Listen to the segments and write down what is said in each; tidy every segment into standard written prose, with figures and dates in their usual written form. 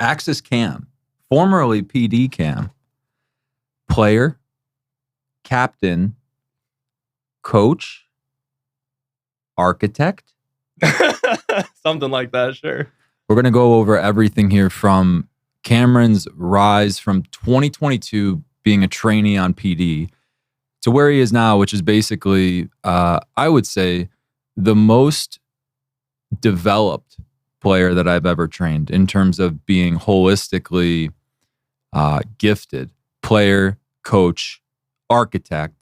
Axis Cam, formerly PD Cam, player, captain, coach, architect. Something like that, sure. We're going to go over everything here from Cameron's rise from 2022 being a trainee on PD to where he is now, which is basically, I would say, the most developed player that I've ever trained in terms of being holistically gifted. Player, coach, architect,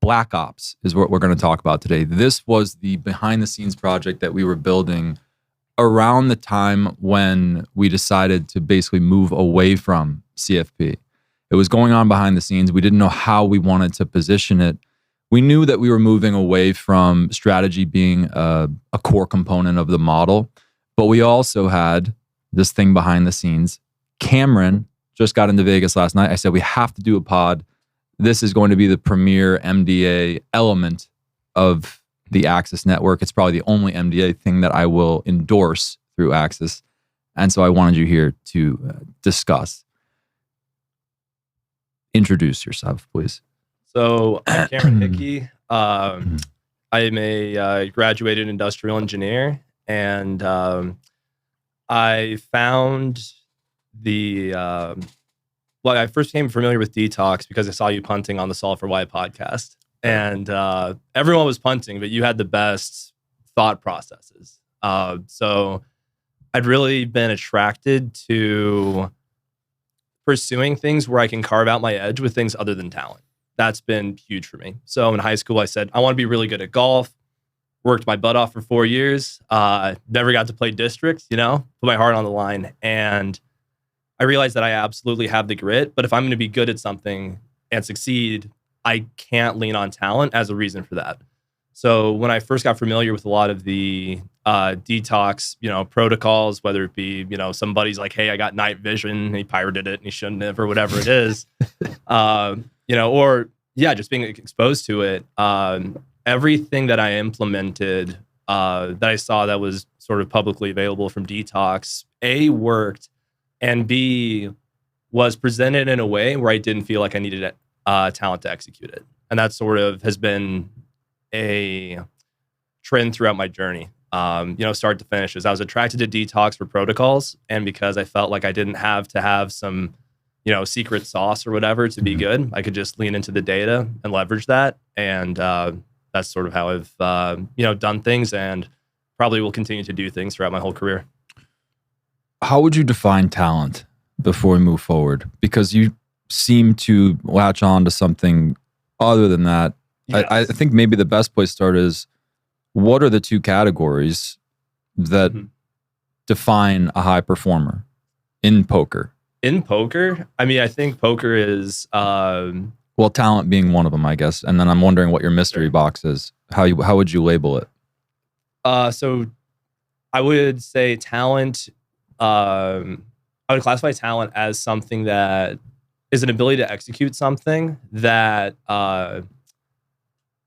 Black Ops is what we're going to talk about today. This was the behind the scenes project that we were building around the time when we decided to basically move away from CFP. It was going on behind the scenes. We didn't know how we wanted to position it. We knew that we were moving away from strategy being a core component of the model, but we also had this thing behind the scenes. Cameron just got into Vegas last night. I said, we have to do a pod. This is going to be the premier MDA element of the Axis network. It's probably the only MDA thing that I will endorse through Axis. And so I wanted you here to discuss. Introduce yourself, please. So I'm Cameron Hickey. I'm a graduated industrial engineer, and I found I first became familiar with Detox because I saw you punting on the Solve for Why podcast. And everyone was punting, but you had the best thought processes. So I'd really been attracted to pursuing things where I can carve out my edge with things other than talent. That's been huge for me. So in high school, I said, I want to be really good at golf. Worked my butt off for 4 years. Never got to play districts, put my heart on the line. And I realized that I absolutely have the grit, but if I'm going to be good at something and succeed, I can't lean on talent as a reason for that. So when I first got familiar with a lot of the detox, protocols, whether it be, somebody's like, hey, I got night vision, and he pirated it and he shouldn't have, or whatever it is, just being exposed to it. Everything that I implemented, that I saw that was sort of publicly available from Detox, A, worked, and B, was presented in a way where I didn't feel like I needed talent to execute it. And that sort of has been a trend throughout my journey, start to finish. As I was attracted to Detox for protocols, and because I felt like I didn't have to have some, secret sauce or whatever to be good, I could just lean into the data and leverage that. And that's sort of how I've, done things, and probably will continue to do things throughout my whole career. How would you define talent before we move forward? Because you seem to latch on to something other than that. Yes. I think maybe the best place to start is, what are the two categories that define a high performer in poker? In poker? I mean, I think poker is... well, talent being one of them, I guess. And then I'm wondering what your mystery box is. How would you label it? So I would say talent... I would classify talent as something that is an ability to execute something that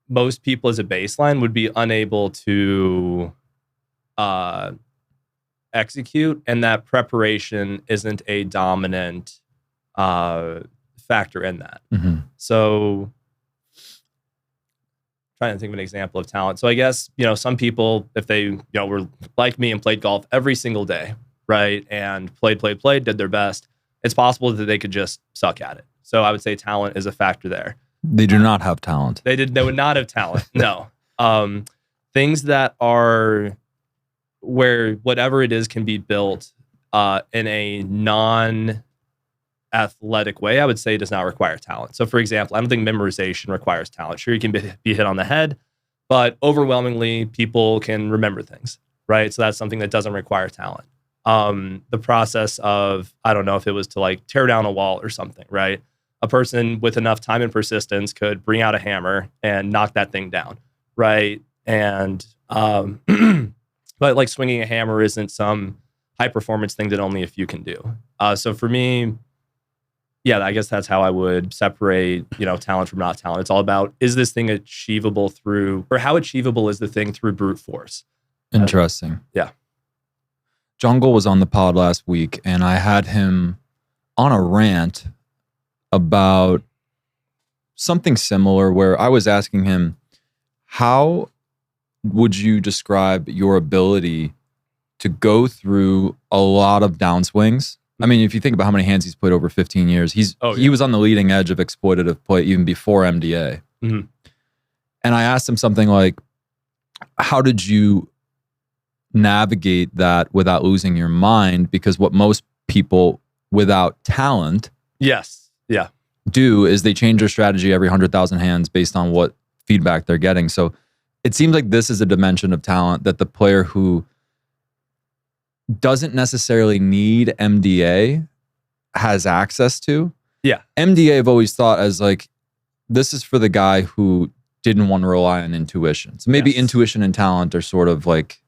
most people as a baseline would be unable to execute, and that preparation isn't a dominant factor in that. Mm-hmm. So trying to think of an example of talent. So I guess, some people, if they, were like me and played golf every single day, right, and played, did their best, it's possible that they could just suck at it. So I would say talent is a factor there. They do not have talent. They would not have talent. No. Things that are where whatever it is can be built in a non-athletic way, I would say does not require talent. So for example, I don't think memorization requires talent. Sure, you can be hit on the head, but overwhelmingly people can remember things, right? So that's something that doesn't require talent. The process of, I don't know if it was to like tear down a wall or something, right? A person with enough time and persistence could bring out a hammer and knock that thing down, right? And, but like swinging a hammer isn't some high performance thing that only a few can do. So for me, yeah, I guess that's how I would separate, talent from not talent. It's all about, is this thing achievable through, or how achievable is the thing through brute force? Interesting. Yeah. Jungle was on the pod last week, and I had him on a rant about something similar where I was asking him, how would you describe your ability to go through a lot of downswings? I mean, if you think about how many hands he's played over 15 years, he was on the leading edge of exploitative play even before MDA. Mm-hmm. And I asked him something like, how did you navigate that without losing your mind? Because what most people without talent do is they change their strategy every 100,000 hands based on what feedback they're getting. So it seems like this is a dimension of talent that the player who doesn't necessarily need MDA has access to. Yeah. MDA I've always thought as like, this is for the guy who didn't want to rely on intuition. So maybe intuition and talent are sort of like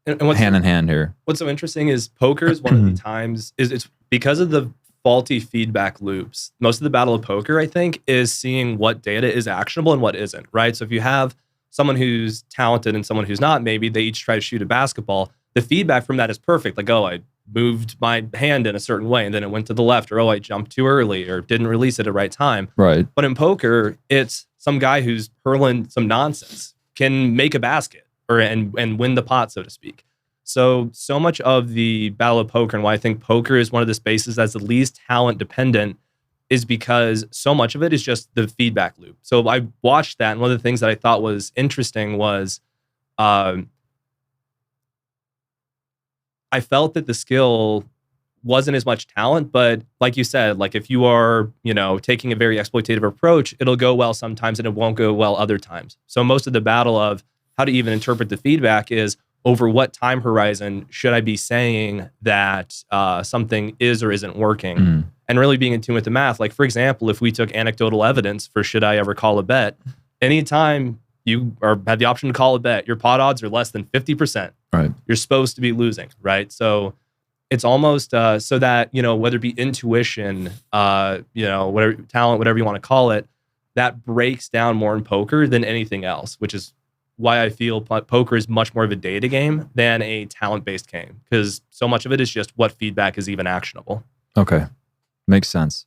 hand in hand here. What's so interesting is poker is one of the times, it's because of the faulty feedback loops. Most of the battle of poker, I think, is seeing what data is actionable and what isn't, right? So if you have someone who's talented and someone who's not, maybe they each try to shoot a basketball. The feedback from that is perfect. Like, oh, I moved my hand in a certain way and then it went to the left, or oh, I jumped too early or didn't release it at the right time. Right. But in poker, it's some guy who's hurling some nonsense can make a basket and win the pot, so to speak. So much of the battle of poker and why I think poker is one of the spaces that's the least talent dependent is because so much of it is just the feedback loop. So I watched that, and one of the things that I thought was interesting was I felt that the skill wasn't as much talent, but like you said, like if you are, taking a very exploitative approach, it'll go well sometimes and it won't go well other times. So most of the battle of how to even interpret the feedback is over what time horizon should I be saying that something is or isn't working, and really being in tune with the math. Like, for example, if we took anecdotal evidence for should I ever call a bet, anytime you have the option to call a bet, your pot odds are less than 50%. Right. You're supposed to be losing, right? So it's almost so that, whether it be intuition, whatever talent, whatever you want to call it, that breaks down more in poker than anything else, which is why I feel poker is much more of a data game than a talent-based game, because so much of it is just what feedback is even actionable. Okay. Makes sense.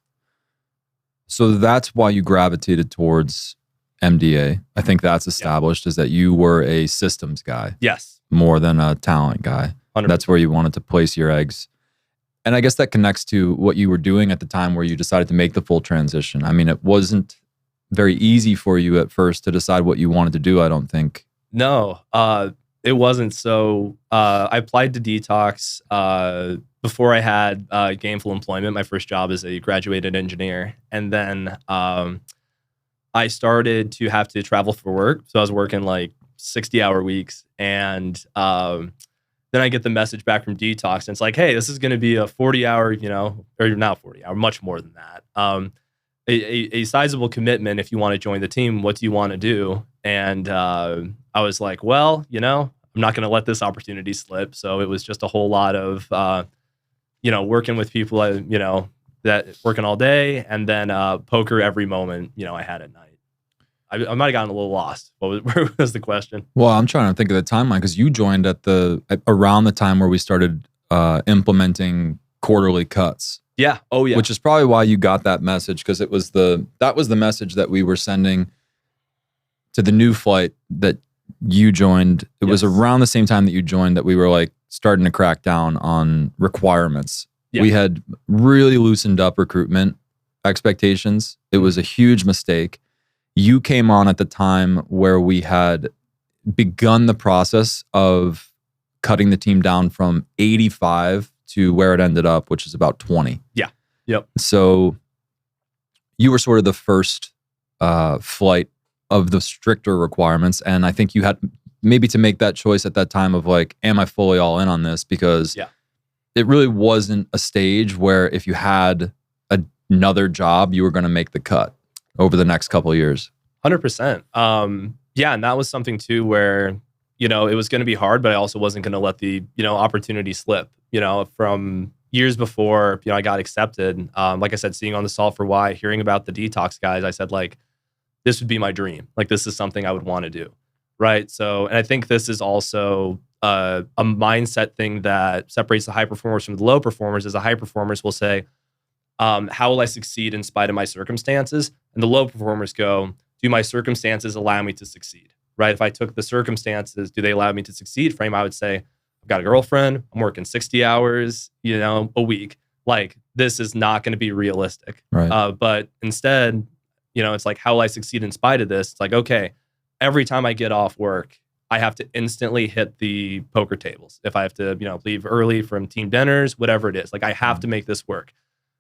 So that's why you gravitated towards MDA. I think that's established, is that you were a systems guy. Yes. More than a talent guy. 100%. That's where you wanted to place your eggs. And I guess that connects to what you were doing at the time where you decided to make the full transition. I mean, it wasn't very easy for you at first to decide what you wanted to do, I don't think. No, it wasn't. So I applied to Detox before I had gainful employment, my first job as a graduated engineer. And then I started to have to travel for work. So I was working like 60-hour weeks. And then I get the message back from Detox. And it's like, hey, this is going to be a 40-hour, or not 40-hour, much more than that. A sizable commitment if you want to join the team. What do you want to do? And I was like, well, I'm not going to let this opportunity slip. So it was just a whole lot of, working with people, that working all day, and then poker every moment, I had at night. I might have gotten a little lost. Where was the question? Well, I'm trying to think of the timeline, because you joined at around the time where we started implementing quarterly cuts. Yeah. Oh, yeah. Which is probably why you got that message, because that was the message that we were sending to the new flight that you joined. It was around the same time that you joined that we were like starting to crack down on requirements. Yeah. We had really loosened up recruitment expectations. It was a huge mistake. You came on at the time where we had begun the process of cutting the team down from 85 to where it ended up, which is about 20. Yeah. Yep. So you were sort of the first flight of the stricter requirements. And I think you had maybe to make that choice at that time of like, am I fully all in on this? Because it really wasn't a stage where if you had another job, you were going to make the cut over the next couple of years. 100%. Yeah. And that was something too, where, it was going to be hard, but I also wasn't going to let the, opportunity slip, from years before, I got accepted. Like I said, seeing on the Solve for Why, hearing about the Detox guys, I said like, this would be my dream. Like, this is something I would want to do. Right. So, and I think this is also a mindset thing that separates the high performers from the low performers is the high performers will say, how will I succeed in spite of my circumstances? And the low performers go, do my circumstances allow me to succeed? Right? If I took the circumstances, do they allow me to succeed frame, I would say, I've got a girlfriend, I'm working 60 hours, a week. Like, this is not going to be realistic. Right. But instead, it's like, how will I succeed in spite of this? It's like, okay, every time I get off work, I have to instantly hit the poker tables. If I have to, leave early from team dinners, whatever it is, like, I have to make this work.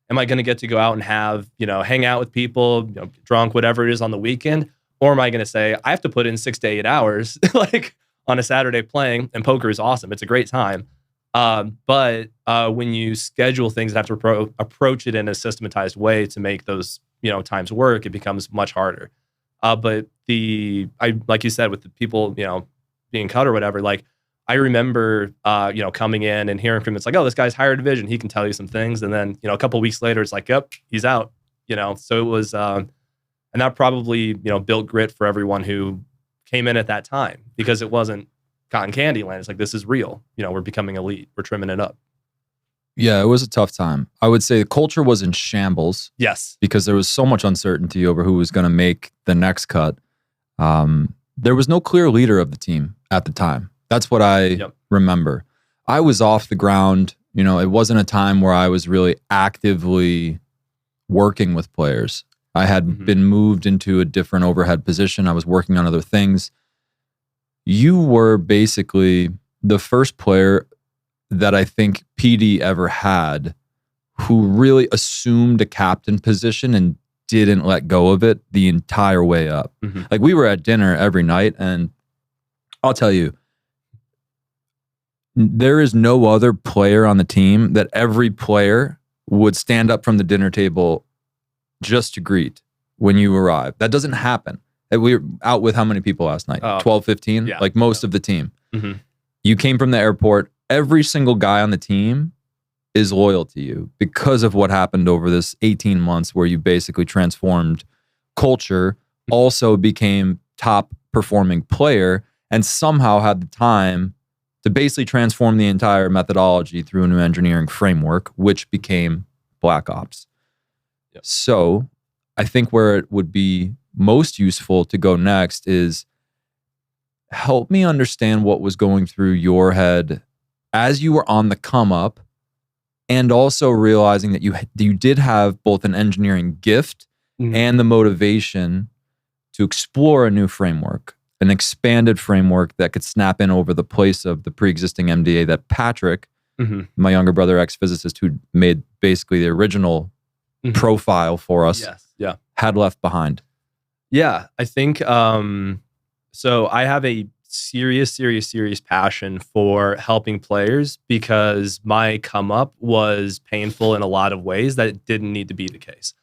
Am I going to go out and have, hang out with people, drunk, whatever it is on the weekend? Or am I going to say, I have to put in 6 to 8 hours, like on a Saturday playing, and poker is awesome. It's a great time. But when you schedule things and have to approach it in a systematized way to make those, times work, it becomes much harder. But like you said, with the people, being cut or whatever, like, I remember, coming in and hearing from him, it's like, oh, this guy's higher division. He can tell you some things. And then, a couple of weeks later, it's like, yep, he's out, So it was, and that probably, built grit for everyone who came in at that time, because it wasn't cotton candy land. It's like, this is real. We're becoming elite. We're trimming it up. Yeah, it was a tough time. I would say the culture was in shambles. Yes. Because there was so much uncertainty over who was going to make the next cut. There was no clear leader of the team at the time. That's what I remember. I was off the ground. It wasn't a time where I was really actively working with players. I had been moved into a different overhead position. I was working on other things. You were basically the first player that I think PD ever had who really assumed a captain position and didn't let go of it the entire way up. Like, we were at dinner every night, and I'll tell you, there is no other player on the team that every player would stand up from the dinner table just to greet when you arrive. That doesn't happen. We were out with how many people last night? 12, 15? Yeah. Like most of the team. You came from the airport. Every single guy on the team is loyal to you because of what happened over this 18 months where you basically transformed culture, also became top performing player, and somehow had the time to basically transform the entire methodology through a new engineering framework, which became Black Ops. Yep. So I think where it would be most useful to go next is help me understand what was going through your head as you were on the come up, and also realizing that you did have both an engineering gift and the motivation to explore a new framework, an expanded framework that could snap in over the place of the pre-existing MDA that Patrick, my younger brother, ex-physicist, who made basically the original profile for us, had left behind. Yeah, I think, so I have a serious passion for helping players, because my come up was painful in a lot of ways that it didn't need to be the case.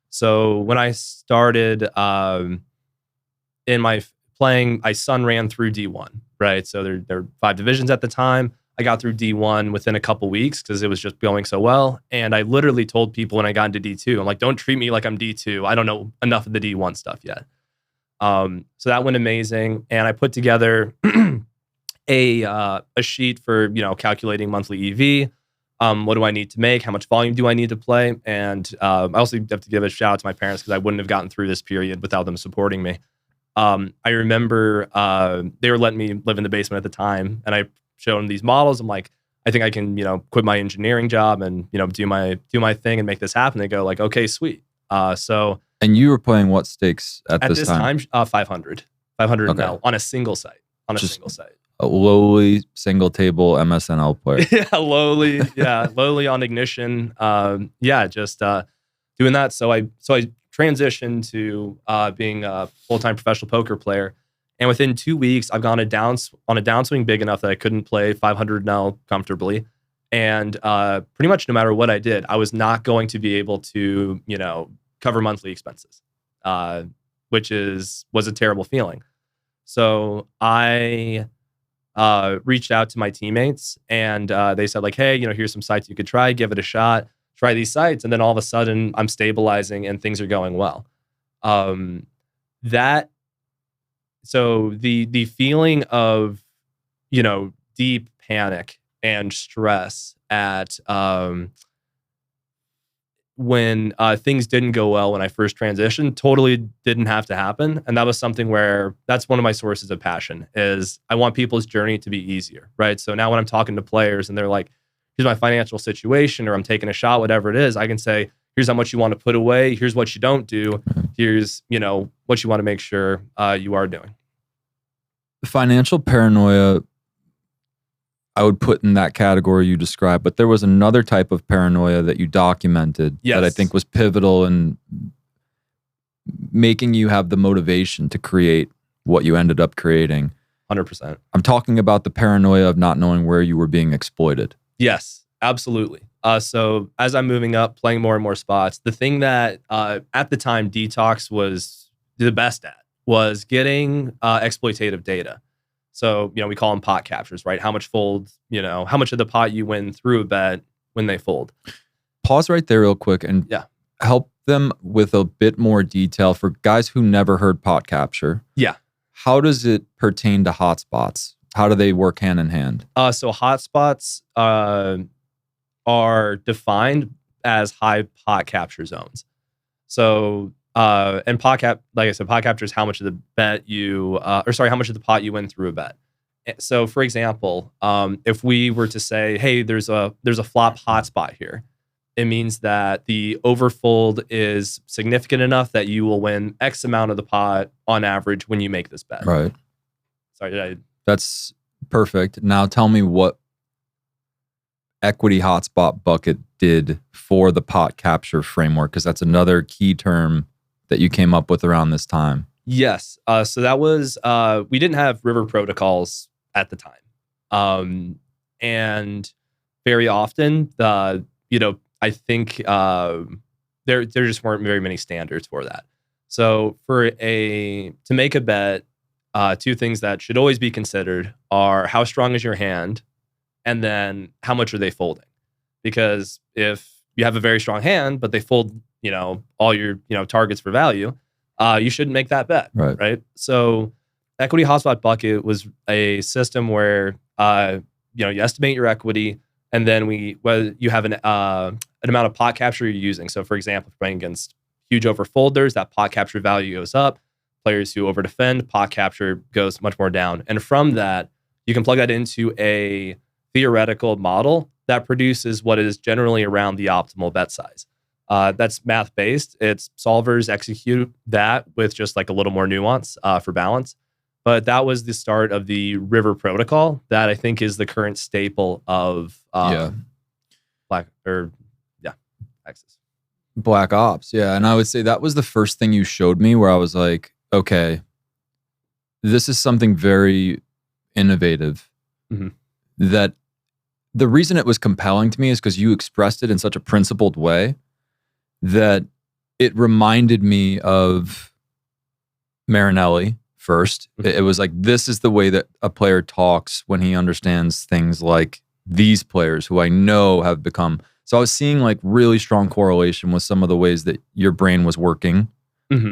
So when I started in my playing, I sun ran through D1, right? So there were 5 divisions at the time. I got through D1 within a couple weeks because it was just going so well. And I literally told people when I got into D2, I'm like, don't treat me like I'm D2. I don't know enough of the D1 stuff yet. So that went amazing. And I put together a sheet for, calculating monthly EV. What do I need to make? How much volume do I need to play? And I also have to give a shout out to my parents, because I wouldn't have gotten through this period without them supporting me. I remember they were letting me live in the basement at the time, and I showed them these models. I'm like, I think I can, quit my engineering job and, do my thing and make this happen. They go like, okay, sweet. And you were playing what stakes at this time? 500 mil on a single site. A lowly single table MSNL player. lowly on Ignition. Just doing that. So I transitioned to being a full-time professional poker player. And within 2 weeks, I've gone on a downswing big enough that I couldn't play 500 mil comfortably. And pretty much no matter what I did, I was not going to be able to, cover monthly expenses, which was a terrible feeling. So I reached out to my teammates, and they said like, hey, here's some sites you could try, give it a shot, try these sites. And then all of a sudden I'm stabilizing and things are going well. So the feeling of, deep panic and stress at when things didn't go well when I first transitioned. Totally didn't have to happen. And that was something where that's one of my sources of passion is I want people's journey to be easier, right? So now when I'm talking to players and they're like, here's my financial situation, or I'm taking a shot, whatever it is, I can say, here's how much you want to put away. Here's what you don't do. Here's, what you want to make sure you are doing. Financial paranoia, I would put in that category you described, but there was another type of paranoia that you documented that I think was pivotal in making you have the motivation to create what you ended up creating. 100%. I'm talking about the paranoia of not knowing where you were being exploited. Yes, absolutely. So as I'm moving up, playing more and more spots, the thing that at the time Detox was the best at was getting exploitative data. So, we call them pot captures, right? How much fold, how much of the pot you win through a bet when they fold. Pause right there real quick and help them with a bit more detail for guys who never heard pot capture. Yeah. How does it pertain to hotspots? How do they work hand in hand? So hotspots are defined as high pot capture zones. So, and like I said, pot capture is how much of the bet how much of the pot you win through a bet. So, for example, if we were to say, hey, there's a flop hotspot here, it means that the overfold is significant enough that you will win X amount of the pot on average when you make this bet. Right. Sorry, that's perfect. Now tell me what equity hotspot bucket did for the pot capture framework, because that's another key term that you came up with around this time. Yes. So that was, we didn't have river protocols at the time. And very often, I think there just weren't very many standards for that. So to make a bet, two things that should always be considered are how strong is your hand, and then how much are they folding? Because if you have a very strong hand, but they fold, all your, targets for value, you shouldn't make that bet, right? So equity hotspot bucket was a system where, you estimate your equity, and then whether you have an amount of pot capture you're using. So for example, if you're playing against huge overfolders, that pot capture value goes up. Players who overdefend, pot capture goes much more down. And from that, you can plug that into a theoretical model that produces what is generally around the optimal bet size. That's math-based. It's solvers execute that with just like a little more nuance for balance. But that was the start of the River protocol that I think is the current staple of Black Ops. Yeah. And I would say that was the first thing you showed me where I was like, okay, this is something very innovative. Mm-hmm. That the reason it was compelling to me is because you expressed it in such a principled way that it reminded me of Marinelli first. It was like, this is the way that a player talks when he understands things like these players who I know have become. So I was seeing like really strong correlation with some of the ways that your brain was working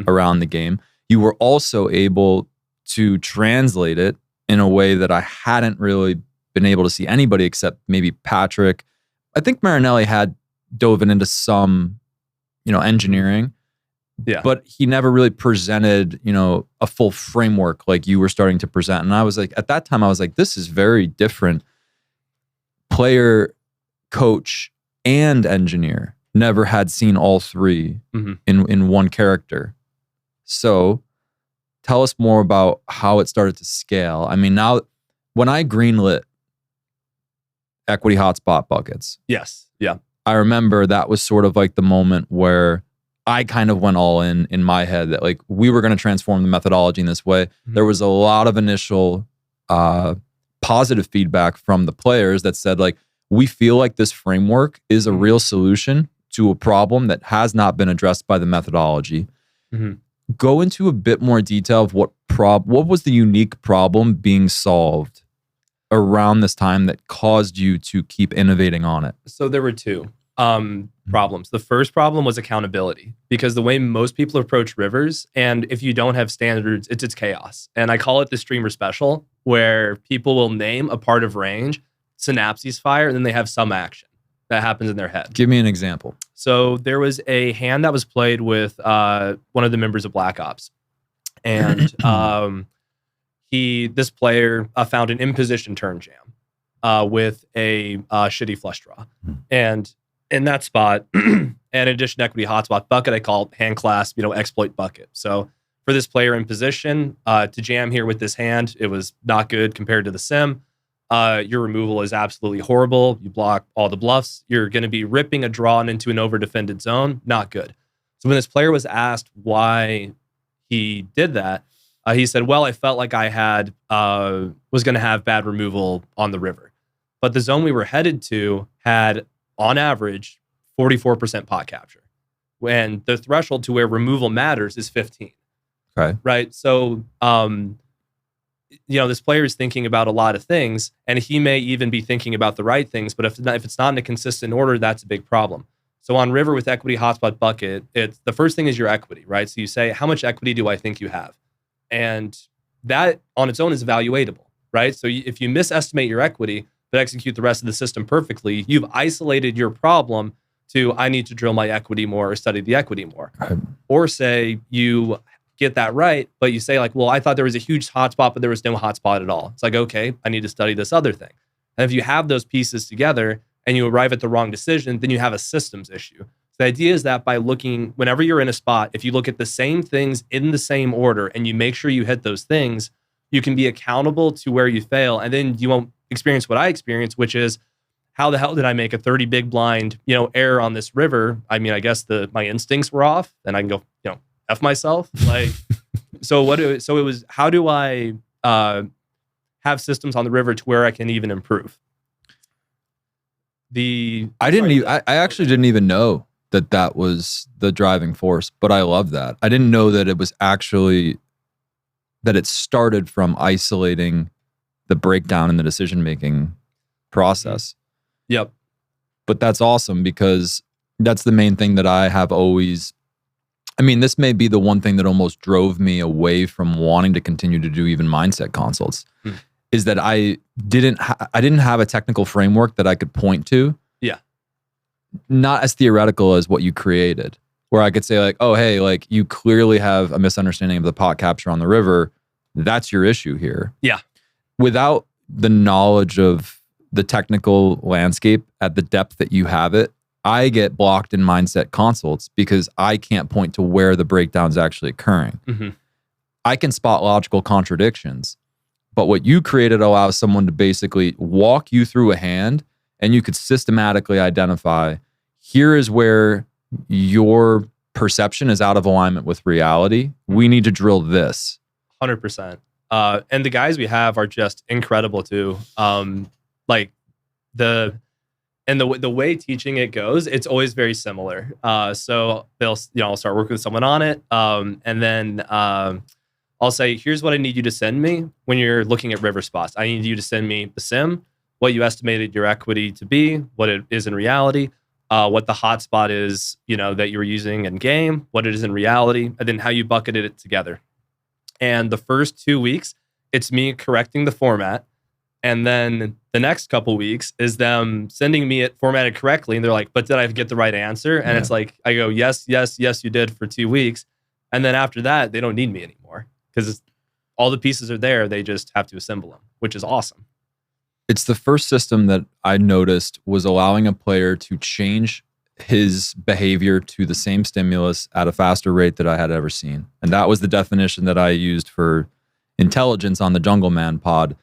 around the game. You were also able to translate it in a way that I hadn't really been able to see anybody except maybe Patrick. I think Marinelli had dove into some, engineering. Yeah. But he never really presented, a full framework like you were starting to present. And I was like, at that time, I was like, this is very different. Player, coach, and engineer never had seen all three in one character. So tell us more about how it started to scale. I mean, now when I greenlit equity hotspot buckets. Yes. Yeah. I remember that was sort of like the moment where I kind of went all in my head that like we were going to transform the methodology in this way. There was a lot of initial positive feedback from the players that said like, we feel like this framework is a real solution to a problem that has not been addressed by the methodology. Go into a bit more detail of what was the unique problem being solved around this time that caused you to keep innovating on it? So there were two. problems. The first problem was accountability, because the way most people approach rivers, and if you don't have standards, it's chaos. And I call it the streamer special, where people will name a part of range, synapses fire, and then they have some action that happens in their head. Give me an example. So there was a hand that was played with one of the members of Black Ops. And this player found an imposition turn jam with a shitty flush draw. And in that spot, an addition equity hotspot bucket, I call hand clasp, exploit bucket. So for this player in position to jam here with this hand, it was not good compared to the sim. Your removal is absolutely horrible. You block all the bluffs. You're going to be ripping a draw into an over-defended zone. Not good. So when this player was asked why he did that, he said, well, I felt like I was going to have bad removal on the river. But the zone we were headed to had, on average, 44% pot capture, when the threshold to where removal matters is 15. Okay. Right? So, this player is thinking about a lot of things, and he may even be thinking about the right things, but if it's not in a consistent order, that's a big problem. So on river with equity hotspot bucket, it's the first thing is your equity, right? So you say, how much equity do I think you have? And that on its own is evaluatable, right? So if you misestimate your equity, but execute the rest of the system perfectly, you've isolated your problem to, I need to drill my equity more or study the equity more. Right. Or say you get that right, but you say like, well, I thought there was a huge hotspot, but there was no hotspot at all. It's like, okay, I need to study this other thing. And if you have those pieces together and you arrive at the wrong decision, then you have a systems issue. So the idea is that by looking, whenever you're in a spot, if you look at the same things in the same order and you make sure you hit those things, you can be accountable to where you fail. And then you won't experience what I experienced, which is, how the hell did I make a 30 big blind, error on this river? I mean, I guess my instincts were off, and I can go, F myself. Like, so it was, how do I have systems on the river to where I can even improve? I actually didn't even know that was the driving force, but I love that. I didn't know that it was actually, that it started from isolating the breakdown in the decision-making process. Yep. But that's awesome, because that's the main thing that I have always, this may be the one thing that almost drove me away from wanting to continue to do even mindset consults, is that I didn't have a technical framework that I could point to. Yeah. Not as theoretical as what you created, where I could say like, oh, hey, like you clearly have a misunderstanding of the pot capture on the river. That's your issue here. Yeah. Without the knowledge of the technical landscape at the depth that you have it, I get blocked in mindset consults because I can't point to where the breakdown's actually occurring. Mm-hmm. I can spot logical contradictions, but what you created allows someone to basically walk you through a hand, and you could systematically identify, here is where your perception is out of alignment with reality. We need to drill this. 100%. And the guys we have are just incredible too. The way teaching it goes, it's always very similar. So they'll, I'll start working with someone on it. And then I'll say, here's what I need you to send me when you're looking at river spots. I need you to send me the sim, what you estimated your equity to be, what it is in reality, what the hotspot is, that you were using in game, what it is in reality, and then how you bucketed it together. And the first 2 weeks, it's me correcting the format. And then the next couple weeks is them sending me it formatted correctly. And they're like, but did I get the right answer? And it's like, I go, yes, you did for 2 weeks. And then after that, they don't need me anymore because all the pieces are there. They just have to assemble them, which is awesome. It's the first system that I noticed was allowing a player to change his behavior to the same stimulus at a faster rate that I had ever seen. And that was the definition that I used for intelligence on the Jungle Man pod.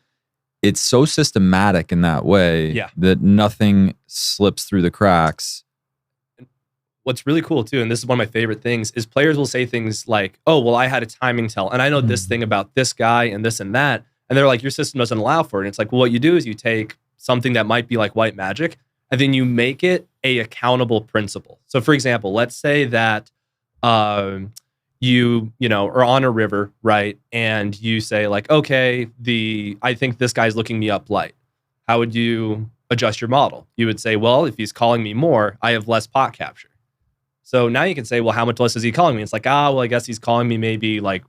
It's so systematic in that way that nothing slips through the cracks. What's really cool too, and this is one of my favorite things, is players will say things like, oh, well, I had a timing tell, and I know this thing about this guy and this and that. And they're like, your system doesn't allow for it. And it's like, well, what you do is you take something that might be like white magic, and then you make it a accountable principle. So for example, let's say that you are on a river, right? And you say like, okay, I think this guy's looking me up light. How would you adjust your model. You would say, well, if he's calling me more, I have less pot capture. So now you can say, well, how much less is he calling me? It's like, well, I guess he's calling me maybe like,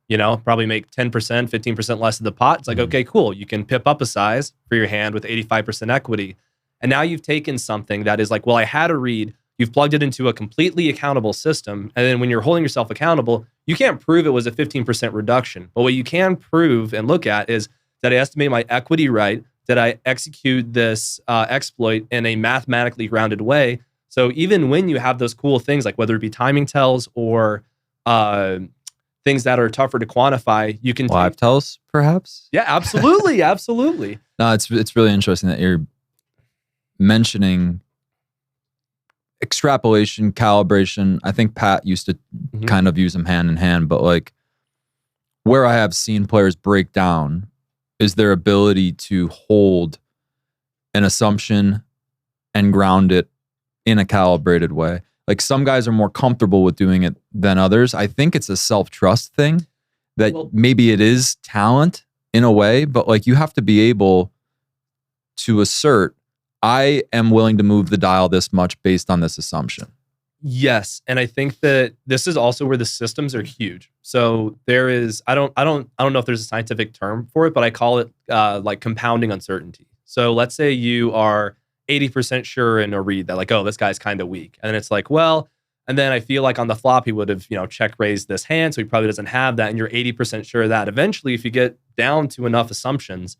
probably make 10%, 15% less of the pot. It's like, okay, cool. You can pip up a size for your hand with 85% equity. And now you've taken something that is like, well, I had a read. You've plugged it into a completely accountable system. And then when you're holding yourself accountable, you can't prove it was a 15% reduction. But what you can prove and look at is, did I estimate my equity right? Did I execute this exploit in a mathematically grounded way? So even when you have those cool things, like whether it be timing tells or things that are tougher to quantify, you can live tells, perhaps. Yeah, absolutely, absolutely. No, it's really interesting that you're mentioning extrapolation, calibration. I think Pat used to kind of use them hand in hand, but like where I have seen players break down is their ability to hold an assumption and ground it in a calibrated way. Like some guys are more comfortable with doing it than others. I think it's a self-trust thing that maybe it is talent in a way, but like you have to be able to assert, I am willing to move the dial this much based on this assumption. Yes, and I think that this is also where the systems are huge. So there is, I don't know if there's a scientific term for it, but I call it like compounding uncertainty. So let's say you are 80% sure in a read that like, oh, this guy's kind of weak. And then it's like, well, and then I feel like on the flop, he would have, check raised this hand. So he probably doesn't have that. And you're 80% sure of that. Eventually, if you get down to enough assumptions,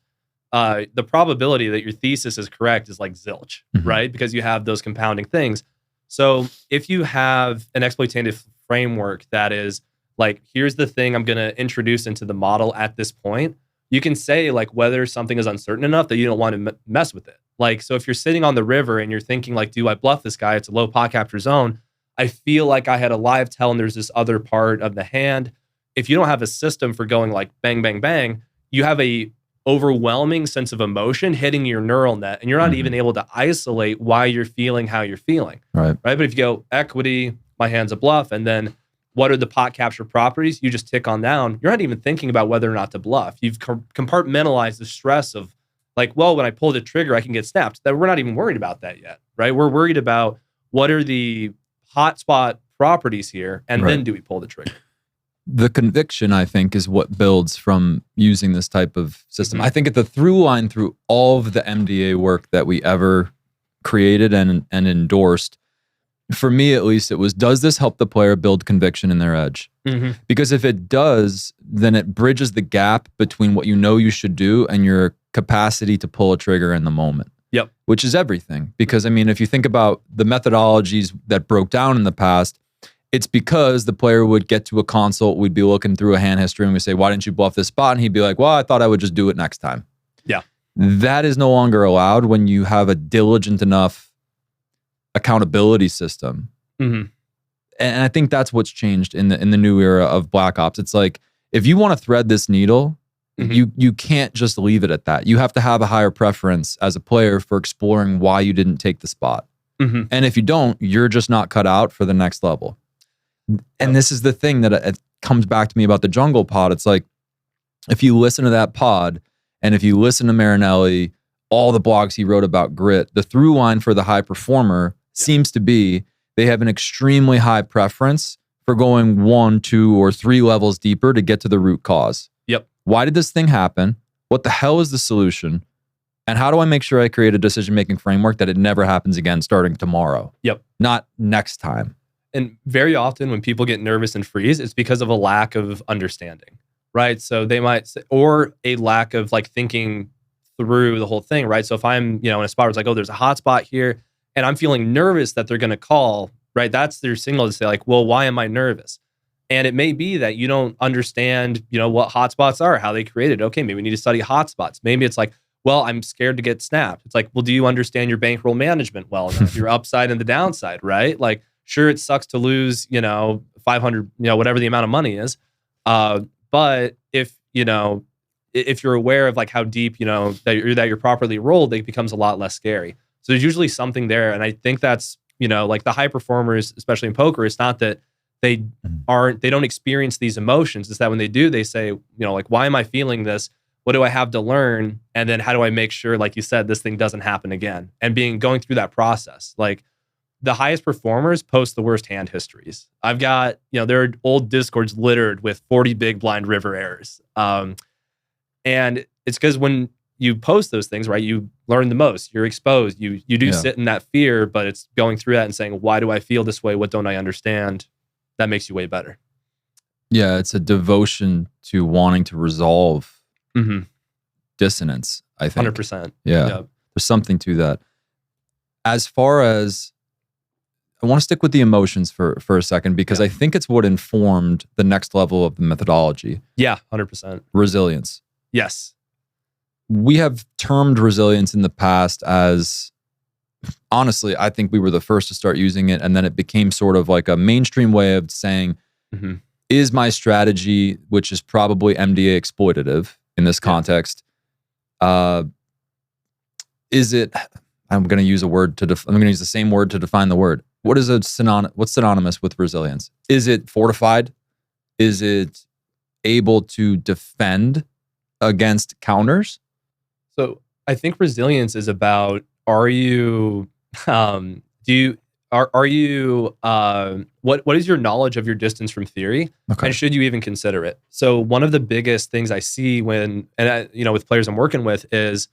the probability that your thesis is correct is like zilch, right? Because you have those compounding things. So if you have an exploitative framework that is like, here's the thing I'm going to introduce into the model at this point, you can say like whether something is uncertain enough that you don't want to mess with it. Like, so if you're sitting on the river and you're thinking like, do I bluff this guy? It's a low pot capture zone. I feel like I had a live tell and there's this other part of the hand. If you don't have a system for going like bang, bang, bang, you have a overwhelming sense of emotion hitting your neural net and you're not even able to isolate why you're feeling how you're feeling. Right. But if you go equity, my hand's a bluff, and then what are the pot capture properties? You just tick on down. You're not even thinking about whether or not to bluff. You've compartmentalized the stress of like, well, when I pull the trigger, I can get snapped. That we're not even worried about that yet, right? We're worried about what are the hotspot properties here, and then do we pull the trigger? The conviction, I think, is what builds from using this type of system. I think at the through line through all of the MDA work that we ever created and endorsed, for me at least, it was, does this help the player build conviction in their edge? Because if it does, then it bridges the gap between what you know you should do and your capacity to pull a trigger in the moment. Yep. Which is everything. Because I mean, if you think about the methodologies that broke down in the past, it's because the player would get to a consult, we'd be looking through a hand history and we say, why didn't you bluff this spot? And he'd be like, well, I thought I would just do it next time. Yeah. That is no longer allowed when you have a diligent enough accountability system. And I think that's what's changed in the new era of Black Ops. It's like, if you want to thread this needle, you can't just leave it at that. You have to have a higher preference as a player for exploring why you didn't take the spot. And if you don't, you're just not cut out for the next level. And this is the thing that it comes back to me about the jungle pod. It's like, if you listen to that pod and if you listen to Marinelli, all the blogs he wrote about grit, the through line for the high performer seems to be they have an extremely high preference for going 1, 2, or 3 levels deeper to get to the root cause. Why did this thing happen? What the hell is the solution? And how do I make sure I create a decision-making framework that it never happens again starting tomorrow? Not next time. And very often when people get nervous and freeze, it's because of a lack of understanding, right? So they might say, or a lack of like thinking through the whole thing, right? So if I'm, in a spot where it's like, oh, there's a hot spot here, and I'm feeling nervous that they're going to call, right? That's their signal to say like, well, why am I nervous? And it may be that you don't understand, what hotspots are, how they created. Okay, maybe we need to study hotspots. Maybe it's like, well, I'm scared to get snapped. It's like, well, do you understand your bankroll management well enough? Your upside and the downside, right? Like, sure, it sucks to lose, 500, whatever the amount of money is. But if you're aware of like how deep, that you're properly rolled, it becomes a lot less scary. So there's usually something there. And I think that's, like the high performers, especially in poker, it's not that they don't experience these emotions. It's that when they do, they say, like, why am I feeling this? What do I have to learn? And then how do I make sure, like you said, this thing doesn't happen again? And going through that process. Like the highest performers post the worst hand histories. I've got, there are old Discords littered with 40 big blind river errors. And it's because when you post those things, right, you learn the most, you're exposed, you do sit in that fear, but it's going through that and saying, why do I feel this way? What don't I understand? That makes you way better. Yeah, it's a devotion to wanting to resolve dissonance, I think. 100%. Yeah. Yep. There's something to that. As far as, I want to stick with the emotions for a second, because I think it's what informed the next level of the methodology. Yeah, 100%. Resilience. Yes. We have termed resilience in the past as, honestly, I think we were the first to start using it, and then it became sort of like a mainstream way of saying, is my strategy, which is probably MDA exploitative in this context, is it, I'm going to use a word I'm going to use the same word to define the word. What's synonymous with resilience? Is it fortified? Is it able to defend against counters? So I think resilience is about, what is your knowledge of your distance from theory? Okay. And should you even consider it? So one of the biggest things I see with players I'm working with is,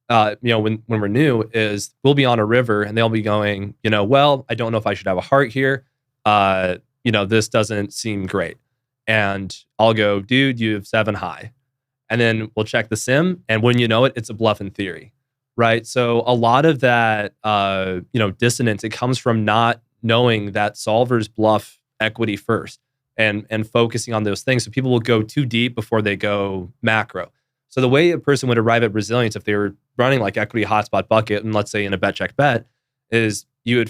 when we're new, is we'll be on a river and they'll be going, well, I don't know if I should have a heart here. This doesn't seem great. And I'll go, dude, you have 7 high. And then we'll check the sim, and when you know it, it's a bluff in theory, right? So a lot of that, dissonance, it comes from not knowing that solvers bluff equity first and focusing on those things. So people will go too deep before they go macro. So the way a person would arrive at resilience if they were running like equity hotspot bucket, and let's say in a bet check bet, is you would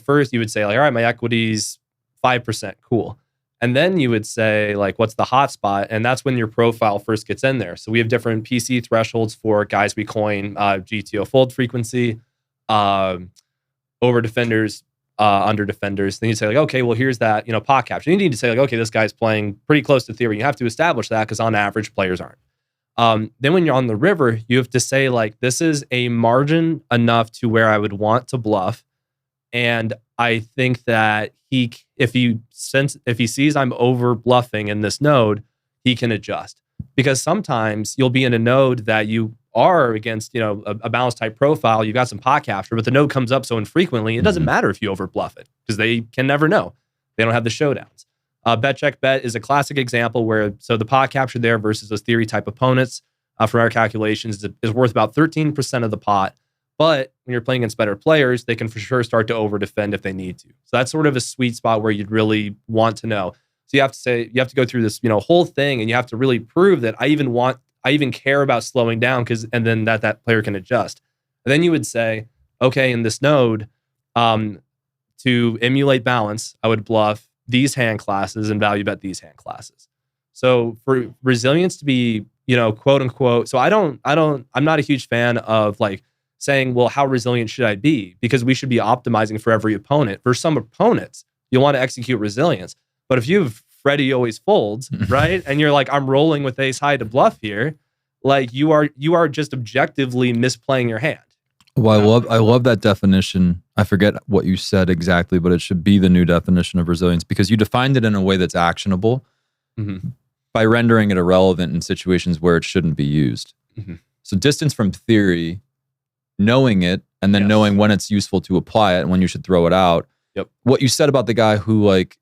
say like, all right, my equity's 5%, cool. And then you would say, like, what's the hotspot? And that's when your profile first gets in there. So we have different PC thresholds for guys we coin, GTO fold frequency, over defenders, under defenders. Then you say, like, okay, well, here's that, pot capture. You need to say, like, okay, this guy's playing pretty close to theory. You have to establish that because on average, players aren't. Then when you're on the river, you have to say, like, this is a margin enough to where I would want to bluff. And I think that if he sees I'm over bluffing in this node, he can adjust. Because sometimes you'll be in a node that you are against, a balanced type profile. You've got some pot capture, but the node comes up so infrequently, it doesn't matter if you over bluff it because they can never know. They don't have the showdowns. Bet check bet is a classic example where, so the pot capture there versus those theory type opponents, from our calculations, is worth about 13% of the pot. But when you're playing against better players, they can for sure start to over defend if they need to. So that's sort of a sweet spot where you'd really want to know. So you have to go through this, whole thing, and you have to really prove that I even care about slowing down, and then that player can adjust. And then you would say, okay, in this node, to emulate balance, I would bluff these hand classes and value bet these hand classes. So for resilience to be, quote unquote, so I'm not a huge fan of like saying, well, how resilient should I be? Because we should be optimizing for every opponent. For some opponents, you want to execute resilience. But if you have Freddie always folds, right? And you're like, I'm rolling with ace high to bluff here. Like you are just objectively misplaying your hand. Well, I love that definition. I forget what you said exactly, but it should be the new definition of resilience because you defined it in a way that's actionable by rendering it irrelevant in situations where it shouldn't be used. So distance from theory, knowing it, and then knowing when it's useful to apply it and when you should throw it out. Yep. What you said about the guy who like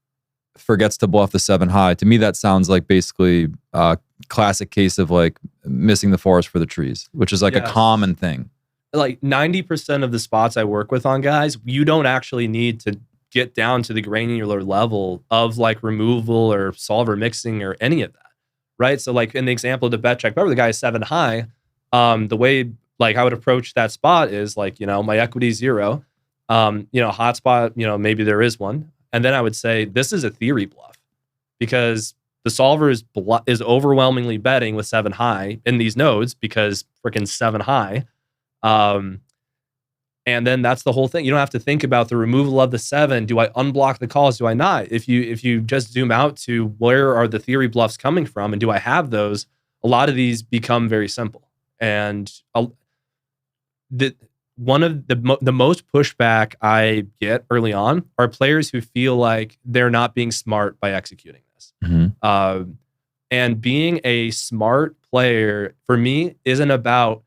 forgets to bluff the 7 high, to me that sounds like basically a classic case of like missing the forest for the trees, which is like a common thing. Like 90% of the spots I work with on guys, you don't actually need to get down to the granular level of like removal or solver mixing or any of that, right? So like in the example of the bet check, where the guy is 7 high, the way like I would approach that spot is like, my equity is 0, hotspot, maybe there is one. And then I would say, this is a theory bluff because the solver is overwhelmingly betting with 7 high in these nodes because freaking 7 high. And then that's the whole thing. You don't have to think about the removal of the 7. Do I unblock the calls? Do I not? If you just zoom out to where are the theory bluffs coming from and do I have those, a lot of these become very simple. And one of the most pushback I get early on are players who feel like they're not being smart by executing this. And being a smart player for me isn't about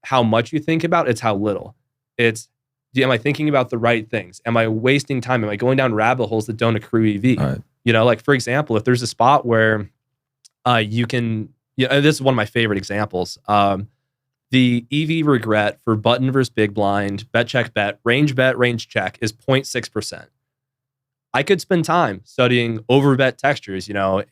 how much you think about, it's how little. It's, am I thinking about the right things? Am I wasting time? Am I going down rabbit holes that don't accrue EV? Right. You know, like for example, if there's a spot where you can, this is one of my favorite examples. The EV regret for button versus big blind, bet, check, range check is 0.6%. I could spend time studying overbet textures,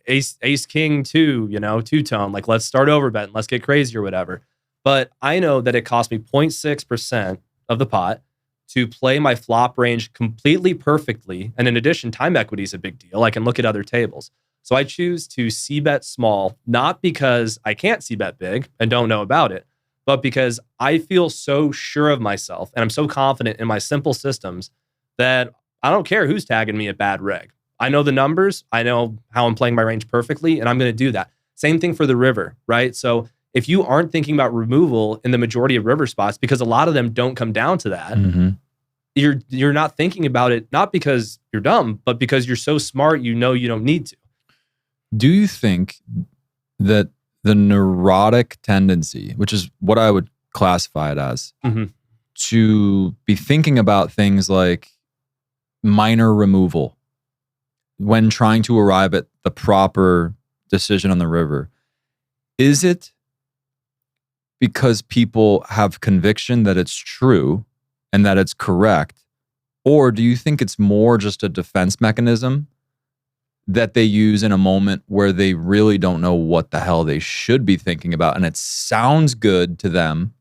ace, king, two, two-tone. Like, let's start overbet and let's get crazy or whatever. But I know that it cost me 0.6% of the pot to play my flop range completely perfectly. And in addition, time equity is a big deal. I can look at other tables. So I choose to c-bet small, not because I can't c-bet big and don't know about it, but because I feel so sure of myself and I'm so confident in my simple systems that I don't care who's tagging me a bad reg. I know the numbers. I know how I'm playing my range perfectly, and I'm going to do that. Same thing for the river, right? So if you aren't thinking about removal in the majority of river spots, because a lot of them don't come down to that, you're not thinking about it, not because you're dumb, but because you're so smart, you don't need to. Do you think that the neurotic tendency, which is what I would classify it as, to be thinking about things like minor removal when trying to arrive at the proper decision on the river, is it because people have conviction that it's true and that it's correct? Or do you think it's more just a defense mechanism that they use in a moment where they really don't know what the hell they should be thinking about, and it sounds good to them,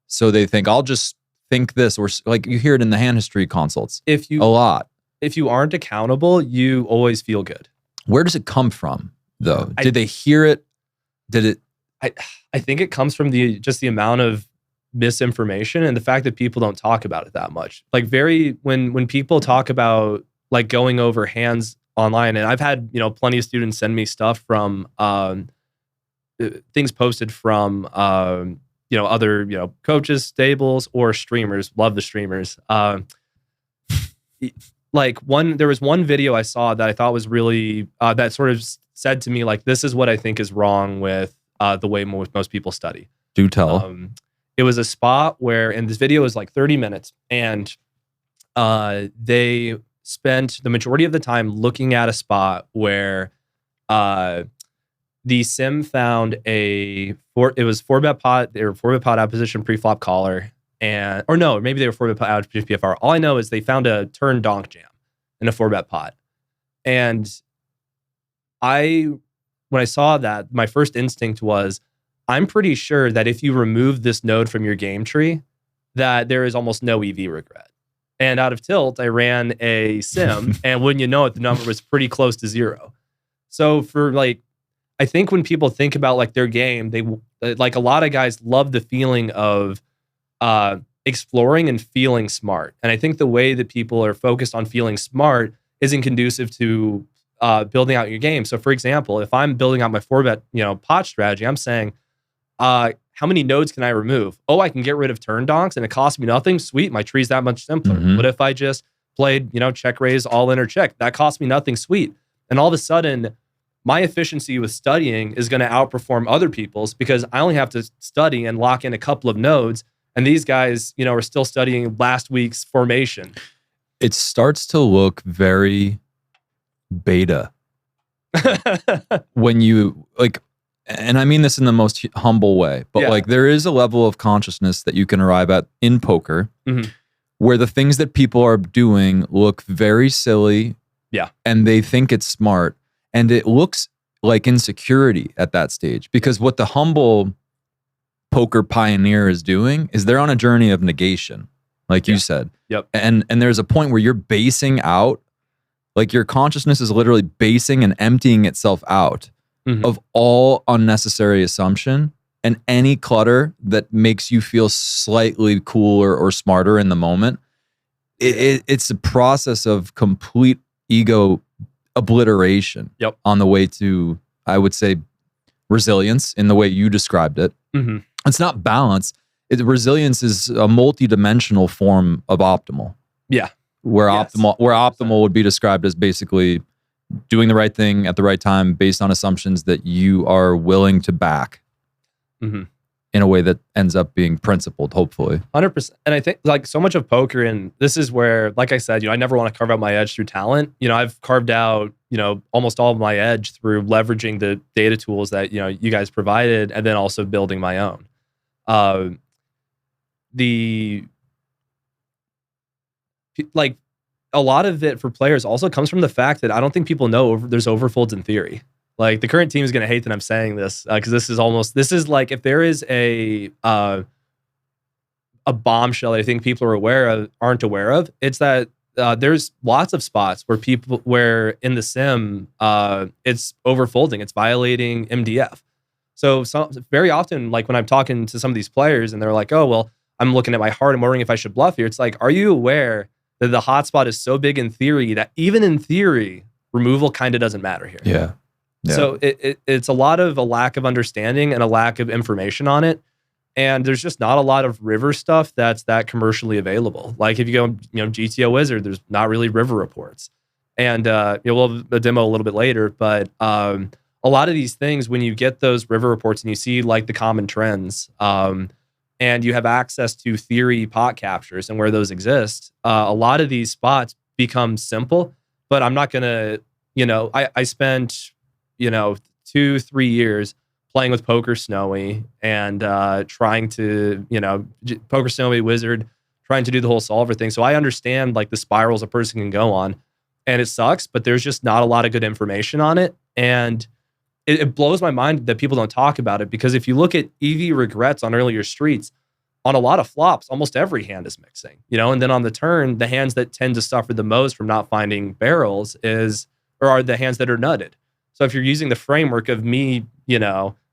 so they think, I'll just think this? Or like you hear it in the hand history consults a lot. If you aren't accountable, you always feel good. Where does it come from, though? Did they hear it? Did it? I think it comes from the amount of misinformation and the fact that people don't talk about it that much. Like when people talk about like going over hands online, and I've had plenty of students send me stuff from things posted from other coaches, stables, or streamers. Love the streamers. There was one video I saw that I thought was really that sort of said to me, like, this is what I think is wrong with the way most people study. Do tell. It was a spot where, and this video was like 30 minutes, and they spent the majority of the time looking at a spot where the sim found it was 4-bet pot. They were 4-bet pot out of position pre-flop caller, maybe they were 4-bet pot out of PFR. All I know is they found a turn donk jam in a 4-bet pot. And when I saw that, my first instinct was, I'm pretty sure that if you remove this node from your game tree, that there is almost no EV regret. And out of tilt, I ran a sim, and wouldn't you know it, the number was pretty close to 0. So I think when people think about like their game, they like a lot of guys love the feeling of exploring and feeling smart. And I think the way that people are focused on feeling smart isn't conducive to building out your game. So for example, if I'm building out my 4-bet, pot strategy, I'm saying, how many nodes can I remove? Oh, I can get rid of turn donks and it costs me nothing. Sweet. My tree's that much simpler. What if I just played, check raise, all in or check? That costs me nothing. Sweet. And all of a sudden, my efficiency with studying is going to outperform other people's because I only have to study and lock in a couple of nodes. And these guys, are still studying last week's formation. It starts to look very beta when you and I mean this in the most humble way, but there is a level of consciousness that you can arrive at in poker where the things that people are doing look very silly. Yeah. And they think it's smart. And it looks like insecurity at that stage, because what the humble poker pioneer is doing is they're on a journey of negation, like you said. Yep. And there's a point where you're basing out, like your consciousness is literally basing and emptying itself out of all unnecessary assumption and any clutter that makes you feel slightly cooler or smarter in the moment. It's a process of complete ego obliteration on the way to, I would say, resilience in the way you described it. It's not balance. Resilience is a multi-dimensional form of optimal. Yeah. Where Yes. optimal would be described as basically doing the right thing at the right time based on assumptions that you are willing to back in a way that ends up being principled, hopefully. 100%. And I think like so much of poker, and this is where, like I said, I never want to carve out my edge through talent. I've carved out, almost all of my edge through leveraging the data tools that, you guys provided, and then also building my own. A lot of it for players also comes from the fact that I don't think people know there's overfolds in theory. Like the current team is going to hate that I'm saying this because this is like if there is a bombshell that I think people aren't aware of, it's that there's lots of spots where in the sim it's overfolding, it's violating MDF. So very often, like when I'm talking to some of these players and they're like, "Oh well, I'm looking at my heart, I'm wondering if I should bluff here." It's like, are you aware that the hotspot is so big in theory that even in theory, removal kind of doesn't matter here? Yeah. So it's a lot of a lack of understanding and a lack of information on it. And there's just not a lot of river stuff that's that commercially available. Like if you go, GTO Wizard, there's not really river reports. And we'll have a demo a little bit later, but a lot of these things, when you get those river reports and you see like the common trends, and you have access to theory pot captures and where those exist, a lot of these spots become simple. But I'm not gonna, I spent 2-3 years playing with Poker Snowy and trying to, Poker Snowy Wizard, trying to do the whole solver thing. So I understand like the spirals a person can go on, and it sucks, but there's just not a lot of good information on it. And it blows my mind that people don't talk about it, because if you look at EV regrets on earlier streets, on a lot of flops, almost every hand is mixing, and then on the turn, the hands that tend to suffer the most from not finding barrels are the hands that are nutted. So if you're using the framework of me,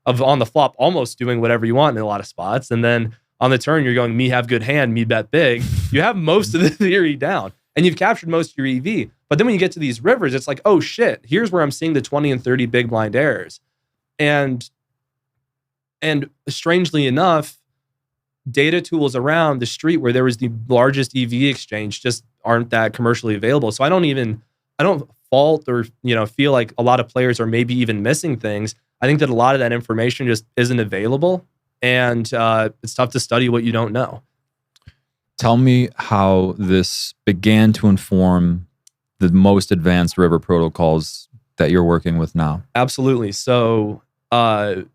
of on the flop, almost doing whatever you want in a lot of spots, and then on the turn, you're going, me have good hand, me bet big, you have most of the theory down and you've captured most of your EV. But then when you get to these rivers, it's like, oh shit, here's where I'm seeing the 20 and 30 big blind errors. And strangely enough, data tools around the street where there was the largest EV exchange just aren't that commercially available. So I don't fault or feel like a lot of players are maybe even missing things. I think that a lot of that information just isn't available, and it's tough to study what you don't know. Tell me how this began to inform the most advanced river protocols that you're working with now. Absolutely. So the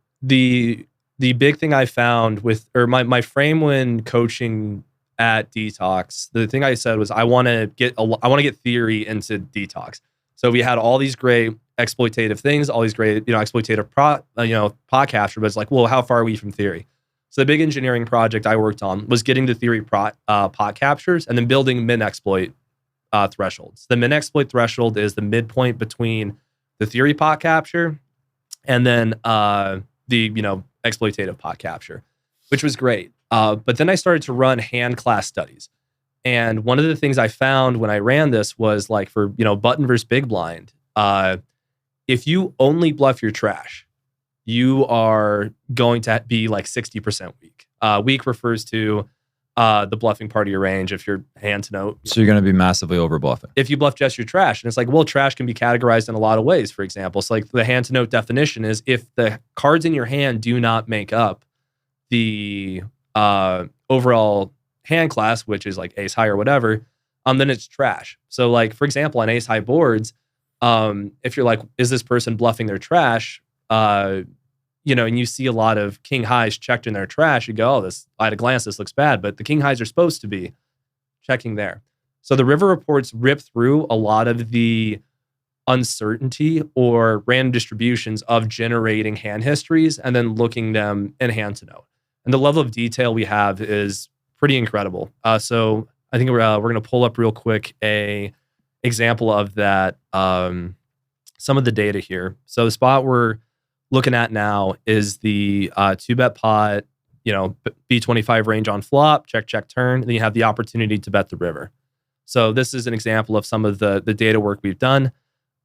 big thing I found with, or my frame when coaching at Detox, the thing I said was I want to get theory into Detox. So we had all these great exploitative things, all these great exploitative pot capture, but it's like, well, how far are we from theory? So the big engineering project I worked on was getting the theory pot captures and then building min exploit thresholds. The min exploit threshold is the midpoint between the theory pot capture and then the exploitative pot capture, which was great. But then I started to run hand class studies. And one of the things I found when I ran this was like for, button versus big blind, if you only bluff your trash, you are going to be like 60% weak. Weak refers to the bluffing part of your range if you're hand to note. So you're going to be massively over bluffing. If you bluff just your trash. And it's like, well, trash can be categorized in a lot of ways, for example. So like the hand to note definition is if the cards in your hand do not make up the overall hand class, which is like ace high or whatever, then it's trash. So like, for example, on ace high boards, if you're like, is this person bluffing their trash? And you see a lot of king highs checked in their trash, you go, oh, at a glance, this looks bad, but the king highs are supposed to be checking there. So the river reports rip through a lot of the uncertainty or random distributions of generating hand histories and then looking them in hand to note. And the level of detail we have is pretty incredible. So I think we're going to pull up real quick a example of that, some of the data here. So the spot we're looking at now is the 2-bet pot, B25 range on flop, check, turn, and then you have the opportunity to bet the river. So this is an example of some of the data work we've done.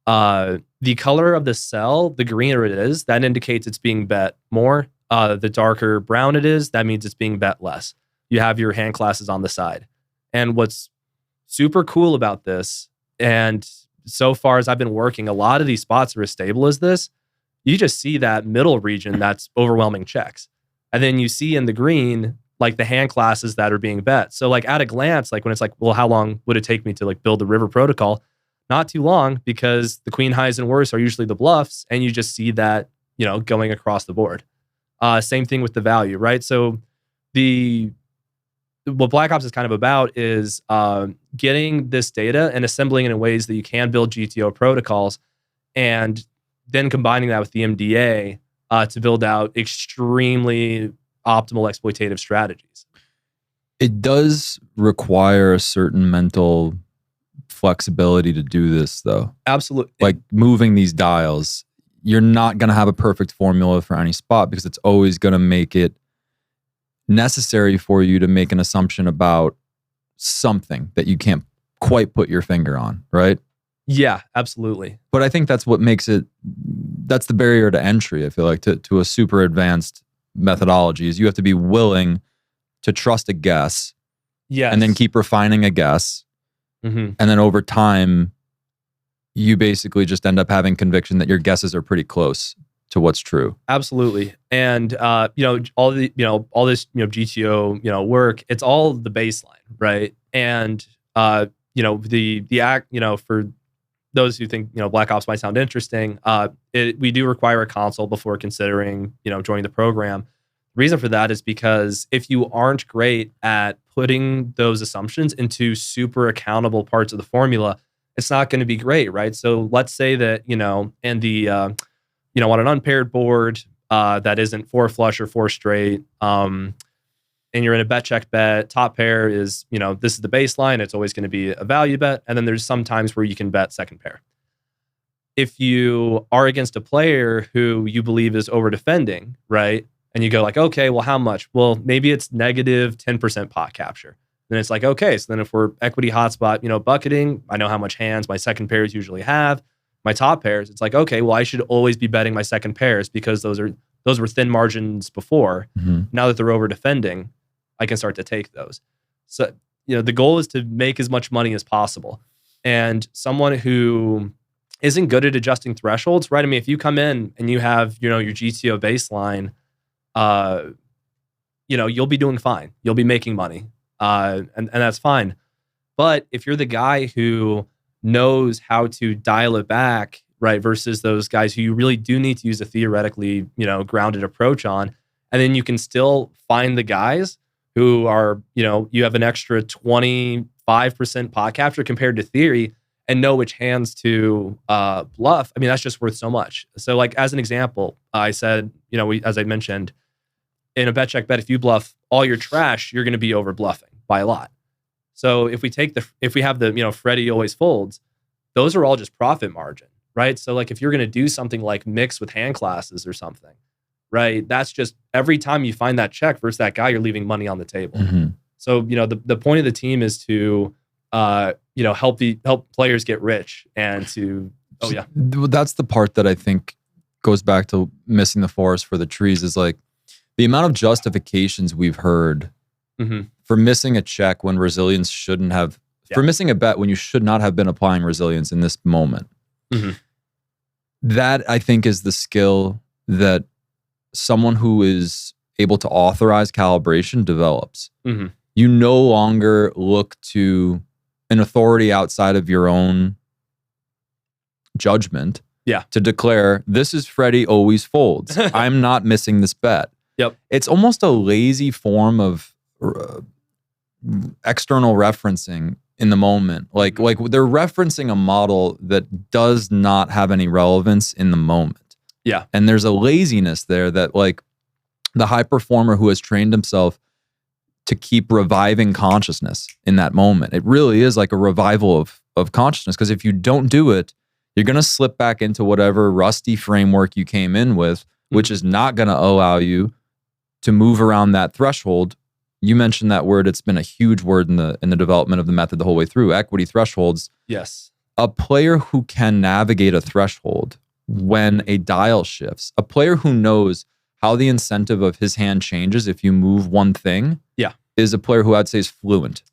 The color of the cell, the greener it is, that indicates it's being bet more. The darker brown it is, that means it's being bet less. You have your hand classes on the side. And what's super cool about this, and so far as I've been working, a lot of these spots are as stable as this. You just see that middle region that's overwhelming checks. And then you see in the green, like the hand classes that are being bet. So like at a glance, like when it's like, well, how long would it take me to like build the river protocol? Not too long, because the queen highs and worse are usually the bluffs, and you just see that, going across the board. Same thing with the value, right? So what Black Ops is kind of about is getting this data and assembling it in ways that you can build GTO protocols, and then combining that with the MDA to build out extremely optimal exploitative strategies. It does require a certain mental flexibility to do this, though. Absolutely. Like moving these dials, you're not going to have a perfect formula for any spot, because it's always going to make it necessary for you to make an assumption about something that you can't quite put your finger on, right? Yeah, absolutely. But I think that's what makes it, that's the barrier to entry, I feel like, to a super advanced methodology, is you have to be willing to trust a guess. Yes. And then keep refining a guess. Mm-hmm. And then over time, you basically just end up having conviction that your guesses are pretty close to what's true. Absolutely. And all this GTO work, it's all the baseline, right? And the act, for those who think Black Ops might sound interesting, we do require a console before considering joining the program. The reason for that is because if you aren't great at putting those assumptions into super accountable parts of the formula, it's not going to be great, right? So let's say that and the on an unpaired board that isn't 4 flush or 4 straight, and you're in a bet check bet, top pair is, this is the baseline. It's always going to be a value bet. And then there's some times where you can bet second pair. If you are against a player who you believe is over defending, right? And you go like, okay, well, how much? Well, maybe it's negative 10% pot capture. Then it's like, okay, so then if we're equity hotspot, bucketing, I know how much hands my second pairs usually have. My top pairs, it's like, okay, well, I should always be betting my second pairs, because those were thin margins before. Mm-hmm. Now that they're over defending, I can start to take those. So, the goal is to make as much money as possible. And someone who isn't good at adjusting thresholds, right? I mean, if you come in and you have, your GTO baseline, you'll be doing fine. You'll be making money. And that's fine. But if you're the guy who knows how to dial it back, right, versus those guys who you really do need to use a theoretically, grounded approach on, and then you can still find the guys who are, you have an extra 25% pot capture compared to theory, and know which hands to bluff. I mean, that's just worth so much. So like, as an example, I said, as I mentioned, in a bet check bet, if you bluff all your trash, you're going to be over bluffing by a lot. So if we have the, Freddie always folds, those are all just profit margin, right? So like if you're going to do something like mix with hand classes or something, right? That's just every time you find that check versus that guy, you're leaving money on the table. Mm-hmm. So, the point of the team is to, help players get rich and to, That's the part that I think goes back to missing the forest for the trees, is like the amount of justifications we've heard for missing a check when resilience shouldn't have, for missing a bet when you should not have been applying resilience in this moment. Mm-hmm. That, I think, is the skill that someone who is able to authorize calibration develops. Mm-hmm. You no longer look to an authority outside of your own judgment to declare, this is Freddie always folds. I'm not missing this bet. Yep. It's almost a lazy form of external referencing in the moment. Like they're referencing a model that does not have any relevance in the moment. Yeah. And there's a laziness there that, like, the high performer who has trained himself to keep reviving consciousness in that moment. It really is like a revival of consciousness, because if you don't do it, you're going to slip back into whatever rusty framework you came in with, which is not going to allow you to move around that threshold. You mentioned that word. It's been a huge word in the development of the method the whole way through. Equity thresholds. Yes. A player who can navigate a threshold when a dial shifts, a player who knows how the incentive of his hand changes if you move one thing is a player who I'd say is fluent.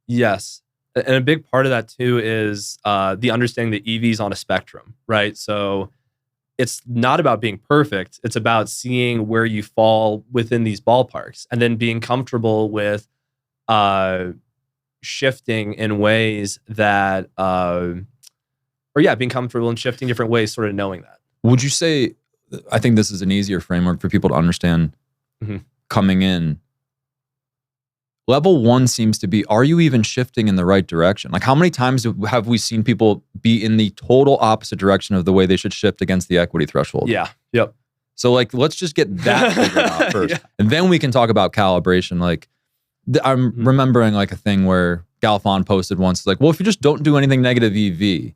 Yes. And a big part of that too is the understanding that EV is on a spectrum, right? So it's not about being perfect. It's about seeing where you fall within these ballparks and then being comfortable with shifting in ways that, being comfortable in shifting different ways, sort of knowing that. Would you say, I think this is an easier framework for people to understand coming in. Level 1 seems to be, are you even shifting in the right direction? Like how many times have we seen people be in the total opposite direction of the way they should shift against the equity threshold? Yeah. Yep. So like, let's just get that figured out first. And then we can talk about calibration. Like I'm remembering like a thing where Galfon posted once, like, well, if you just don't do anything negative EV,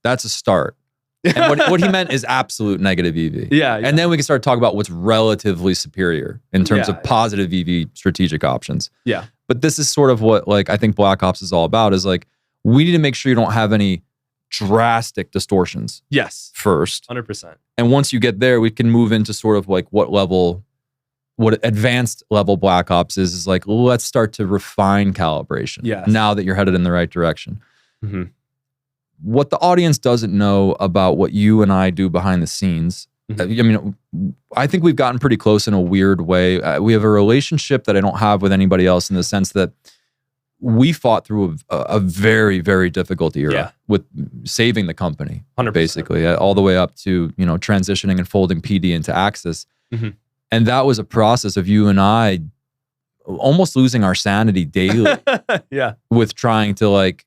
that's a start. And what he meant is absolute negative EV. Yeah. And then we can start talking about what's relatively superior in terms of positive EV strategic options. Yeah. But this is sort of what like I think Black Ops is all about, is like we need to make sure you don't have any drastic distortions. Yes. First. 100%. And once you get there, we can move into sort of like what advanced level Black Ops is like, let's start to refine calibration. Yes. Now that you're headed in the right direction. What the audience doesn't know about what you and I do behind the scenes, I mean, I think we've gotten pretty close in a weird way. We have a relationship that I don't have with anybody else in the sense that we fought through a very, very difficult era with saving the company, 100%. basically, all the way up to, transitioning and folding PD into Axis. And that was a process of you and I almost losing our sanity daily with trying to like,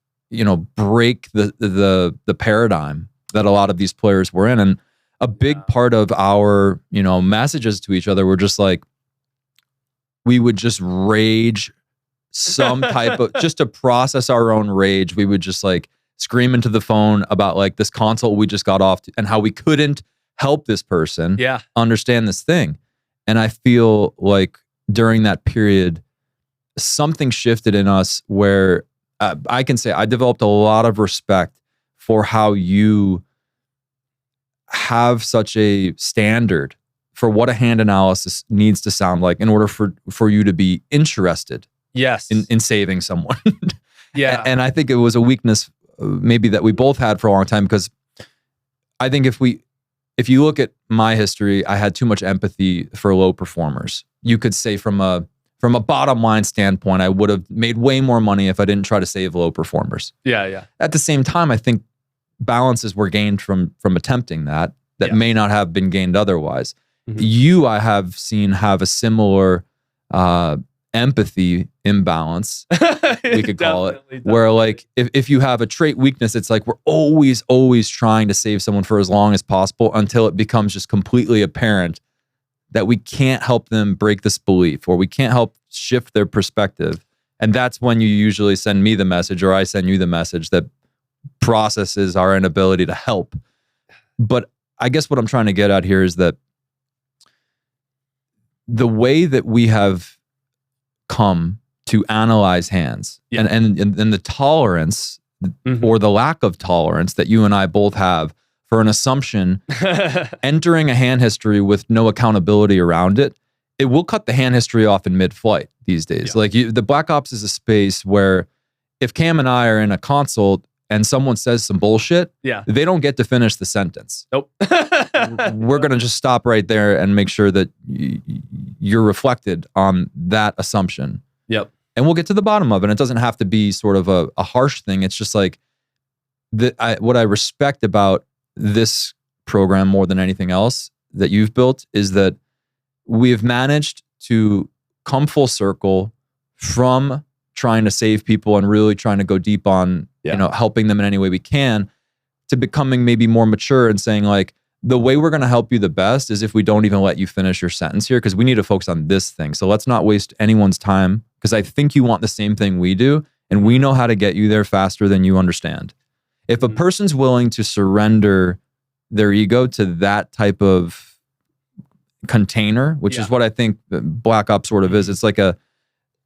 break the paradigm that a lot of these players were in. And a big part of our, messages to each other were just like, we would just rage some type of, just to process our own rage. We would just like scream into the phone about like this consult we just got off to, and how we couldn't help this person understand this thing. And I feel like during that period, something shifted in us where I can say I developed a lot of respect for how you have such a standard for what a hand analysis needs to sound like in order for you to be interested in saving someone. And I think it was a weakness maybe that we both had for a long time, because I think if you look at my history, I had too much empathy for low performers. You could say from a bottom line standpoint, I would have made way more money if I didn't try to save low performers. At the same time, I think balances were gained from attempting that may not have been gained otherwise. You, I have seen, have a similar empathy imbalance, we could call it, where like if you have a trait weakness, it's like we're always trying to save someone for as long as possible until it becomes just completely apparent that we can't help them break this belief, or we can't help shift their perspective. And that's when you usually send me the message, or I send you the message that processes our inability to help. But I guess what I'm trying to get at here is that the way that we have come to analyze hands and the tolerance or the lack of tolerance that you and I both have for an assumption entering a hand history with no accountability around it, it will cut the hand history off in mid-flight these days. Like the Black Ops is a space where if Cam and I are in a consult and someone says some bullshit, they don't get to finish the sentence. Nope. We're going to just stop right there and make sure that you're reflected on that assumption. And we'll get to the bottom of it. It doesn't have to be sort of a harsh thing. It's just like what I respect about this program more than anything else that you've built is that we've managed to come full circle from trying to save people and really trying to go deep on helping them in any way we can, to becoming maybe more mature and saying like, the way we're going to help you the best is if we don't even let you finish your sentence here, because we need to focus on this thing. So let's not waste anyone's time, because I think you want the same thing we do, and we know how to get you there faster than you understand. If a person's willing to surrender their ego to that type of container, which is what I think Black Ops sort of is, it's like an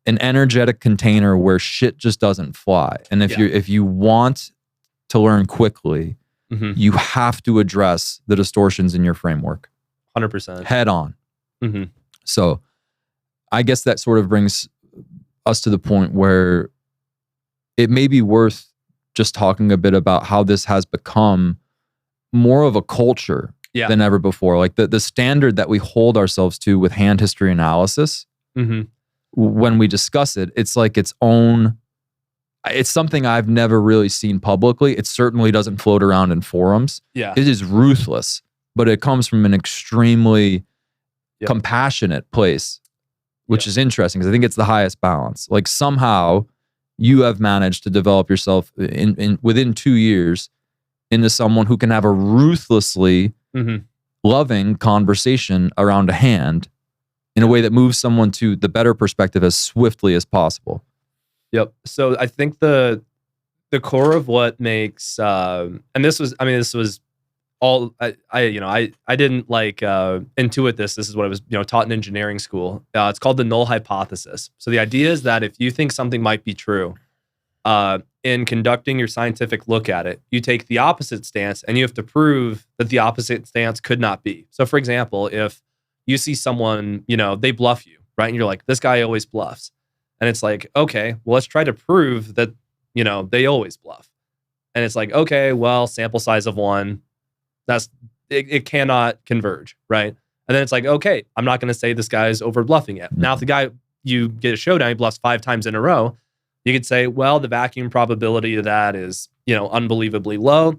energetic container where shit just doesn't fly. And if you want to learn quickly, you have to address the distortions in your framework. 100%. Head on. Mm-hmm. So I guess that sort of brings us to the point where it may be worth just talking a bit about how this has become more of a culture than ever before. Like the standard that we hold ourselves to with hand history analysis, when we discuss it, it's like its own, it's something I've never really seen publicly. It certainly doesn't float around in forums. Yeah. It is ruthless, but it comes from an extremely compassionate place, which is interesting because I think it's the highest balance. Like somehow you have managed to develop yourself in within 2 years into someone who can have a ruthlessly loving conversation around a hand in a way that moves someone to the better perspective as swiftly as possible. Yep. So I think the core of what makes and this was all I didn't like intuit this. This is what I was taught in engineering school. It's called the null hypothesis. So the idea is that if you think something might be true, in conducting your scientific look at it, you take the opposite stance and you have to prove that the opposite stance could not be. So for example, if you see someone, they bluff you, right? And you're like, this guy always bluffs. And it's like, okay, well, let's try to prove that, they always bluff. And it's like, okay, well, sample size of 1, it cannot converge, right? And then it's like, okay, I'm not going to say this guy's over bluffing it. Now, if the guy, you get a showdown, he bluffs 5 times in a row, you could say, well, the vacuum probability of that is, unbelievably low.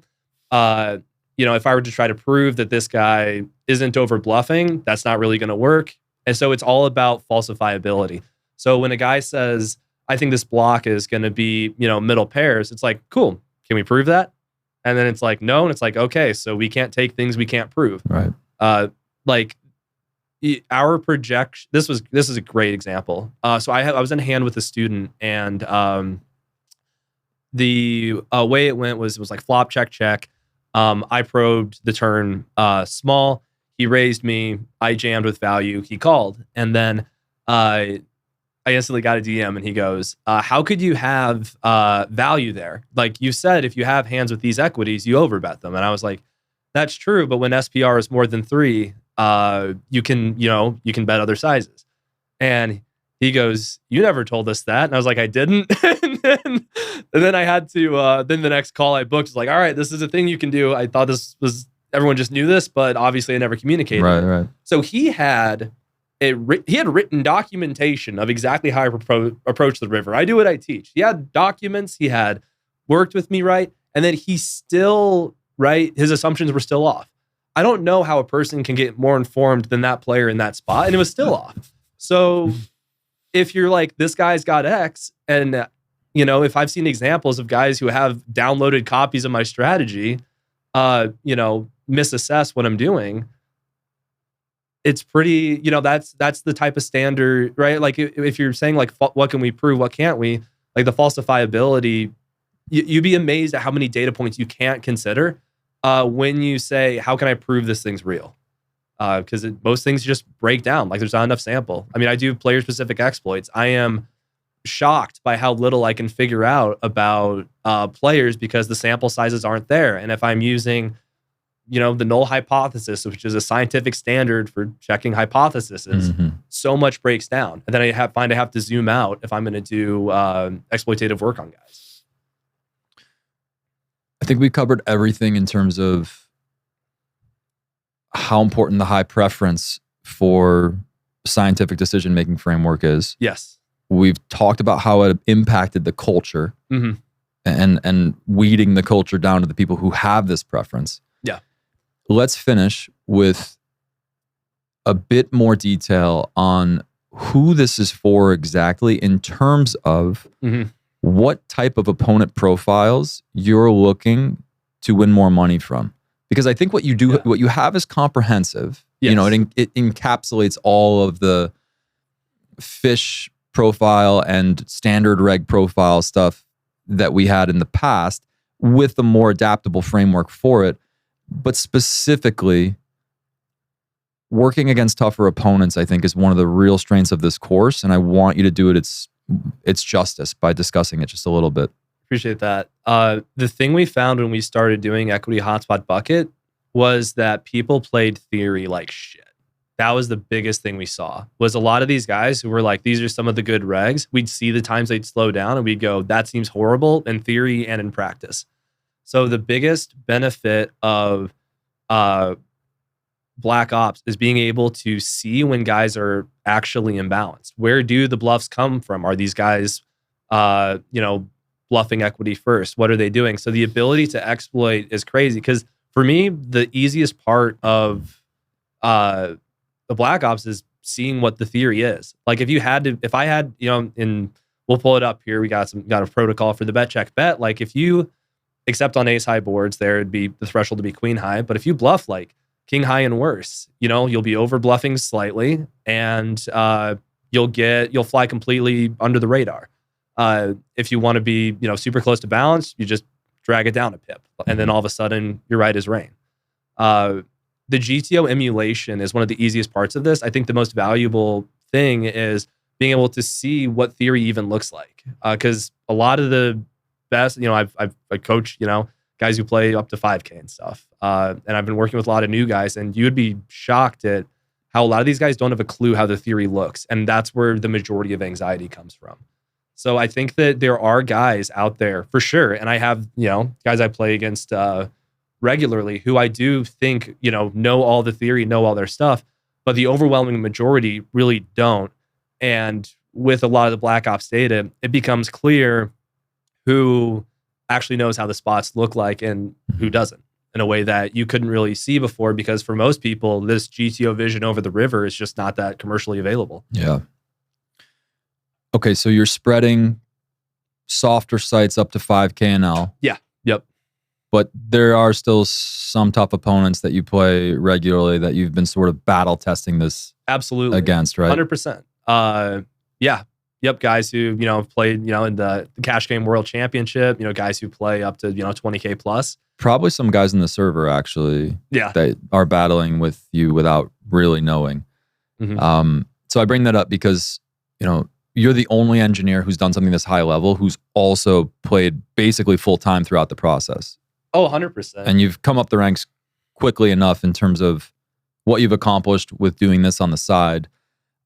If I were to try to prove that this guy isn't over bluffing, that's not really going to work. And so it's all about falsifiability. So when a guy says, I think this block is going to be, middle pairs, it's like, cool. Can we prove that? And then it's like, no. And it's like, okay, so we can't take things we can't prove. Right. Our projection, this is a great example. So I was in hand with a student, and the way it went was like flop, check, check. I probed the turn small. He raised me. I jammed with value. He called. And then I instantly got a DM, and he goes, how could you have value there? Like you said, if you have hands with these equities, you overbet them. And I was like, that's true. But when SPR is more than 3, you can bet other sizes. And he goes, you never told us that. And I was like, I didn't. and then I had to, then the next call I booked was like, all right, this is a thing you can do. I thought this was, everyone just knew this, but obviously I never communicated. Right. So he had written documentation of exactly how I approach the river. I do what I teach. He had documents. He had worked with me, right? And then he still, right, his assumptions were still off. I don't know how a person can get more informed than that player in that spot, and it was still off. So if you're like, this guy's got X, and if I've seen examples of guys who have downloaded copies of my strategy, misassess what I'm doing, it's pretty, that's the type of standard, right? Like if you're saying like, what can we prove? What can't we? Like the falsifiability, you'd be amazed at how many data points you can't consider when you say, how can I prove this thing's real? Because most things just break down. Like there's not enough sample. I mean, I do player-specific exploits. I am shocked by how little I can figure out about players because the sample sizes aren't there. And if I'm using, the null hypothesis, which is a scientific standard for checking hypotheses, so much breaks down. And then I have to zoom out if I'm going to do exploitative work on guys. I think we covered everything in terms of how important the high preference for scientific decision-making framework is. Yes. We've talked about how it impacted the culture and weeding the culture down to the people who have this preference. Yeah. Let's finish with a bit more detail on who this is for exactly in terms of what type of opponent profiles you're looking to win more money from. Because I think what you do, what you have is comprehensive. Yes. It encapsulates all of the fish profile and standard reg profile stuff that we had in the past with a more adaptable framework for it. But specifically, working against tougher opponents, I think, is one of the real strengths of this course. And I want you to do it its justice by discussing it just a little bit. Appreciate that. The thing we found when we started doing Equity Hotspot Bucket was that people played theory like shit. that was the biggest thing we saw, was a lot of these guys who were like, these are some of the good regs. We'd see the times they'd slow down and we'd go, that seems horrible in theory and in practice. So the biggest benefit of Black Ops is being able to see when guys are actually imbalanced. Where do the bluffs come from? Are these guys, bluffing equity first? What are they doing? So the ability to exploit is crazy. Because for me, the easiest part of the Black Ops is seeing what the theory is. Like if I had, and we'll pull it up here. We got a protocol for the bet check bet. Like if you accept on ace high boards, there would be the threshold to be queen high. But if you bluff like king high and worse, you'll be over bluffing slightly, and you'll fly completely under the radar. If you want to be, super close to balance, you just drag it down a pip, and then all of a sudden you're right as rain. The GTO emulation is one of the easiest parts of this. I think the most valuable thing is being able to see what theory even looks like. Because a lot of the best, I coach, guys who play up to 5K and stuff. And I've been working with a lot of new guys, and you would be shocked at how a lot of these guys don't have a clue how the theory looks. And that's where the majority of anxiety comes from. So I think that there are guys out there for sure. And I have, guys I play against regularly who I do think, know all the theory, know all their stuff, but the overwhelming majority really don't. And with a lot of the Black Ops data, it becomes clear who actually knows how the spots look like and who doesn't, in a way that you couldn't really see before, because for most people, this GTO vision over the river is just not that commercially available. Yeah. Okay, so you're spreading softer sites up to 5K NL. Yeah. Yep. But there are still some tough opponents that you play regularly that you've been sort of battle testing this absolutely against, right? 100%. Yeah. Yep. Guys who, played, in the Cash Game World Championship, guys who play up to, 20K plus. Probably some guys in the server, actually, that are battling with you without really knowing. Mm-hmm. So I bring that up because, you're the only engineer who's done something this high level who's also played basically full time throughout the process. Oh, 100%. And you've come up the ranks quickly enough in terms of what you've accomplished with doing this on the side.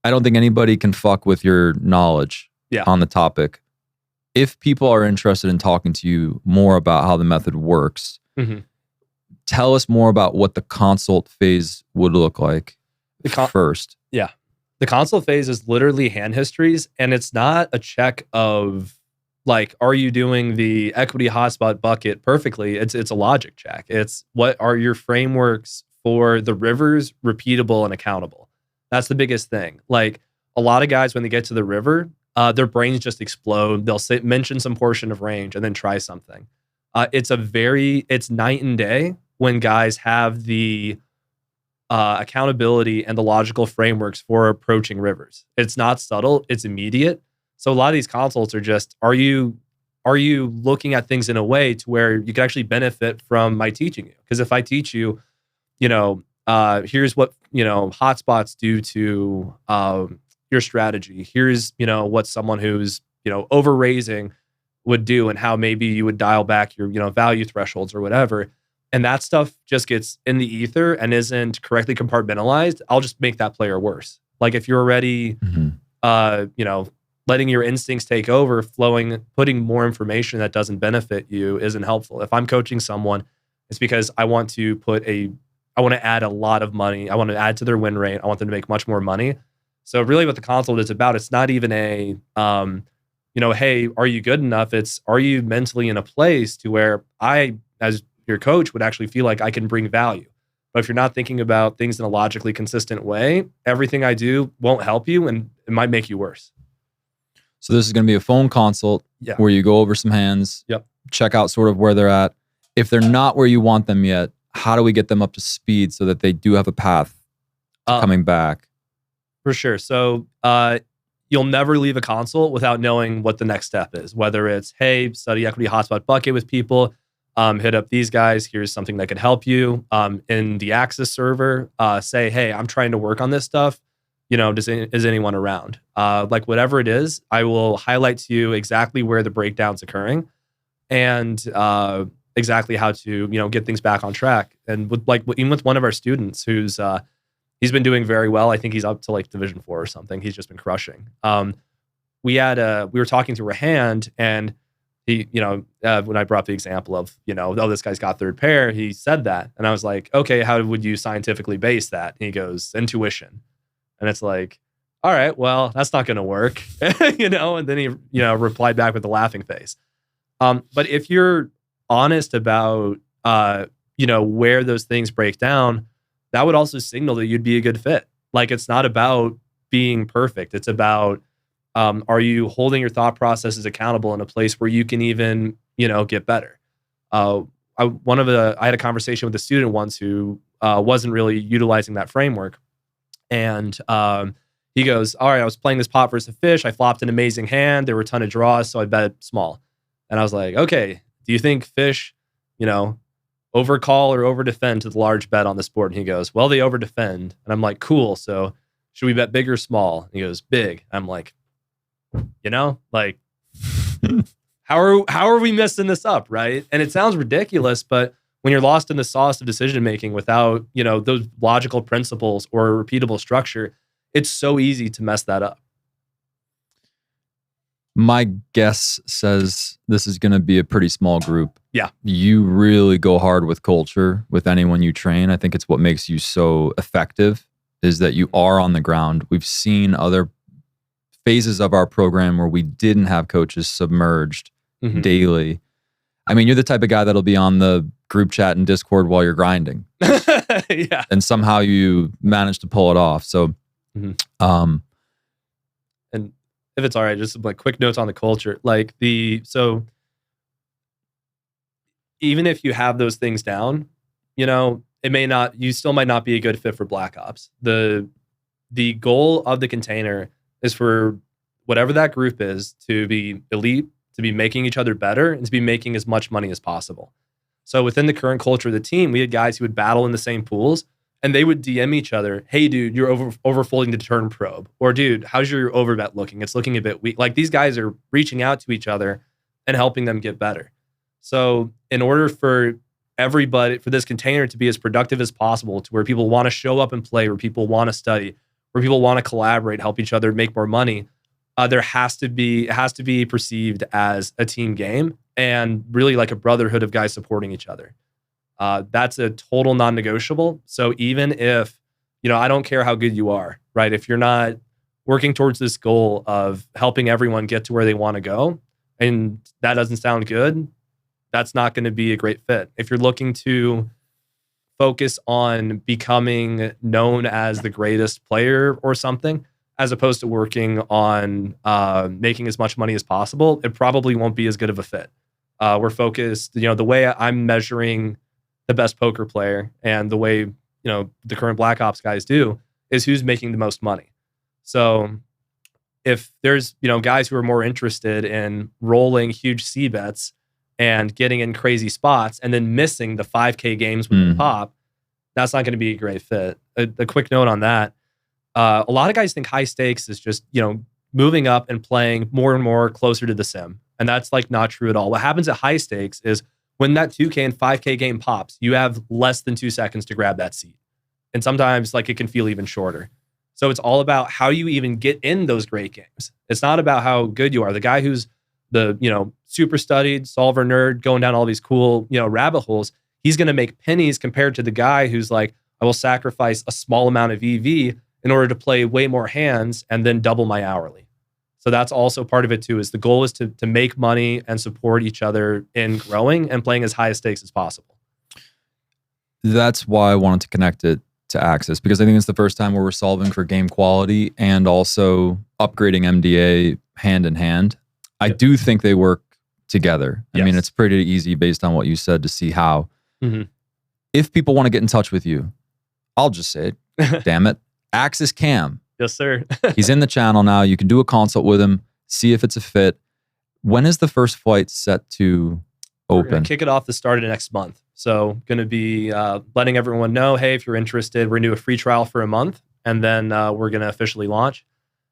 I don't think anybody can fuck with your knowledge on the topic. If people are interested in talking to you more about how the method works, tell us more about what the consult phase would look like first. Yeah. The consult phase is literally hand histories, and it's not a check of like, are you doing the equity hotspot bucket perfectly? It's a logic check. It's what are your frameworks for the rivers repeatable and accountable? That's the biggest thing. Like a lot of guys, when they get to the river, their brains just explode. They'll mention some portion of range and then try something. It's night and day when guys have the accountability and the logical frameworks for approaching rivers. It's not subtle, it's immediate. So a lot of these consults are just, are you looking at things in a way to where you can actually benefit from my teaching you? Because if I teach you, here's what, hotspots do to your strategy. Here's, what someone who's, over raising would do and how maybe you would dial back your, value thresholds or whatever. And that stuff just gets in the ether and isn't correctly compartmentalized. I'll just make that player worse. Like if you're already, letting your instincts take over, putting more information that doesn't benefit you isn't helpful. If I'm coaching someone, it's because I want to add a lot of money. I want to add to their win rate. I want them to make much more money. So really what the consult is about, it's not even hey, are you good enough? It's, are you mentally in a place to where I, as your coach, would actually feel like I can bring value. But if you're not thinking about things in a logically consistent way, everything I do won't help you and it might make you worse. So this is going to be a phone consult where you go over some hands, check out sort of where they're at. If they're not where you want them yet, how do we get them up to speed so that they do have a path to coming back? For sure. So you'll never leave a consult without knowing what the next step is, whether it's, hey, study equity hotspot bucket with people, hit up these guys, here's something that could help you. In the Axis server, say, hey, I'm trying to work on this stuff. Is anyone around? Like whatever it is, I will highlight to you exactly where the breakdown's occurring and exactly how to, get things back on track. And even with one of our students who's He's been doing very well. I think he's up to like Division 4 or something. He's just been crushing. We were talking through a hand, and he, when I brought the example of, oh, this guy's got third pair, he said that. And I was like, okay, how would you scientifically base that? And he goes, intuition. And it's like, all right, well, that's not going to work, and then he, replied back with a laughing face. But if you're honest about, where those things break down, that would also signal that you'd be a good fit. Like, it's not about being perfect. It's about, are you holding your thought processes accountable in a place where you can even, get better? I had a conversation with a student once who wasn't really utilizing that framework. And he goes, all right, I was playing this pot versus a fish. I flopped an amazing hand. There were a ton of draws, so I bet small. And I was like, okay, do you think fish, overcall or overdefend to the large bet on this board? And he goes, well, they overdefend. And I'm like, cool. So should we bet big or small? And he goes, big. I'm like, how are we messing this up, right? And it sounds ridiculous, but when you're lost in the sauce of decision making without, those logical principles or repeatable structure, it's so easy to mess that up. My guess says this is going to be a pretty small group. Yeah. You really go hard with culture with anyone you train. I think it's what makes you so effective, is that you are on the ground. We've seen other phases of our program where we didn't have coaches submerged daily. I mean, you're the type of guy that'll be on the group chat and Discord while you're grinding. Yeah. And somehow you manage to pull it off. So, and if it's all right, just like quick notes on the culture. So even if you have those things down, you still might not be a good fit for Black Ops. The goal of the container is for whatever that group is to be elite, to be making each other better, and to be making as much money as possible. So within the current culture of the team, we had guys who would battle in the same pools, and they would DM each other, hey, dude, you're overfolding the turn probe. Or, dude, how's your overbet looking? It's looking a bit weak. Like, these guys are reaching out to each other and helping them get better. So in order for everybody, for this container to be as productive as possible, to where people want to show up and play, where people want to study, where people want to collaborate, help each other make more money, it has to be perceived as a team game and really like a brotherhood of guys supporting each other. That's a total non-negotiable. So even if, I don't care how good you are, right? If you're not working towards this goal of helping everyone get to where they want to go, and that doesn't sound good, that's not going to be a great fit. If you're looking to focus on becoming known as the greatest player or something, as opposed to working on making as much money as possible, it probably won't be as good of a fit. We're focused, the way I'm measuring the best poker player and the way, the current Black Ops guys do is who's making the most money. So if there's, guys who are more interested in rolling huge C bets and getting in crazy spots and then missing the 5K games with the pop, that's not going to be a great fit. A quick note on that. A lot of guys think high stakes is just, moving up and playing more and more closer to the sim. And that's not true at all. What happens at high stakes is when that 2K and 5K game pops, you have less than 2 seconds to grab that seat. And sometimes it can feel even shorter. So it's all about how you even get in those great games. It's not about how good you are. The guy who's the, super studied solver nerd going down all these cool, rabbit holes, he's going to make pennies compared to the guy who's like, I will sacrifice a small amount of EV in order to play way more hands and then double my hourly. So that's also part of it too, is the goal is to make money and support each other in growing and playing as high stakes as possible. That's why I wanted to connect it to Axis, because I think it's the first time where we're solving for game quality and also upgrading MDA hand in hand. I do think they work together. I mean, it's pretty easy based on what you said to see how. If people want to get in touch with you, I'll just say it, damn it, Axis Cam. Yes, sir. He's in the channel now. You can do a consult with him, see if it's a fit. When is the first flight set to open? We're gonna kick it off the start of next month. So going to be letting everyone know, hey, if you're interested, we're going to do a free trial for a month, and then we're going to officially launch.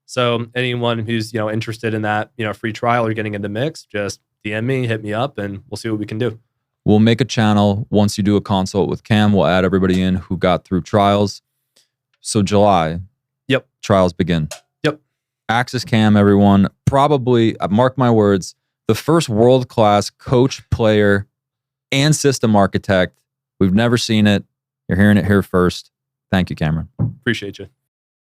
So anyone who's interested in that free trial or getting in the mix, just DM me, hit me up, and we'll see what we can do. We'll make a channel. Once you do a consult with Cam, we'll add everybody in who got through trials. So July. Yep. Trials begin. Yep. Axis Cam, everyone. Probably, mark my words, the first world-class coach, player, and system architect. We've never seen it. You're hearing it here first. Thank you, Cameron. Appreciate you.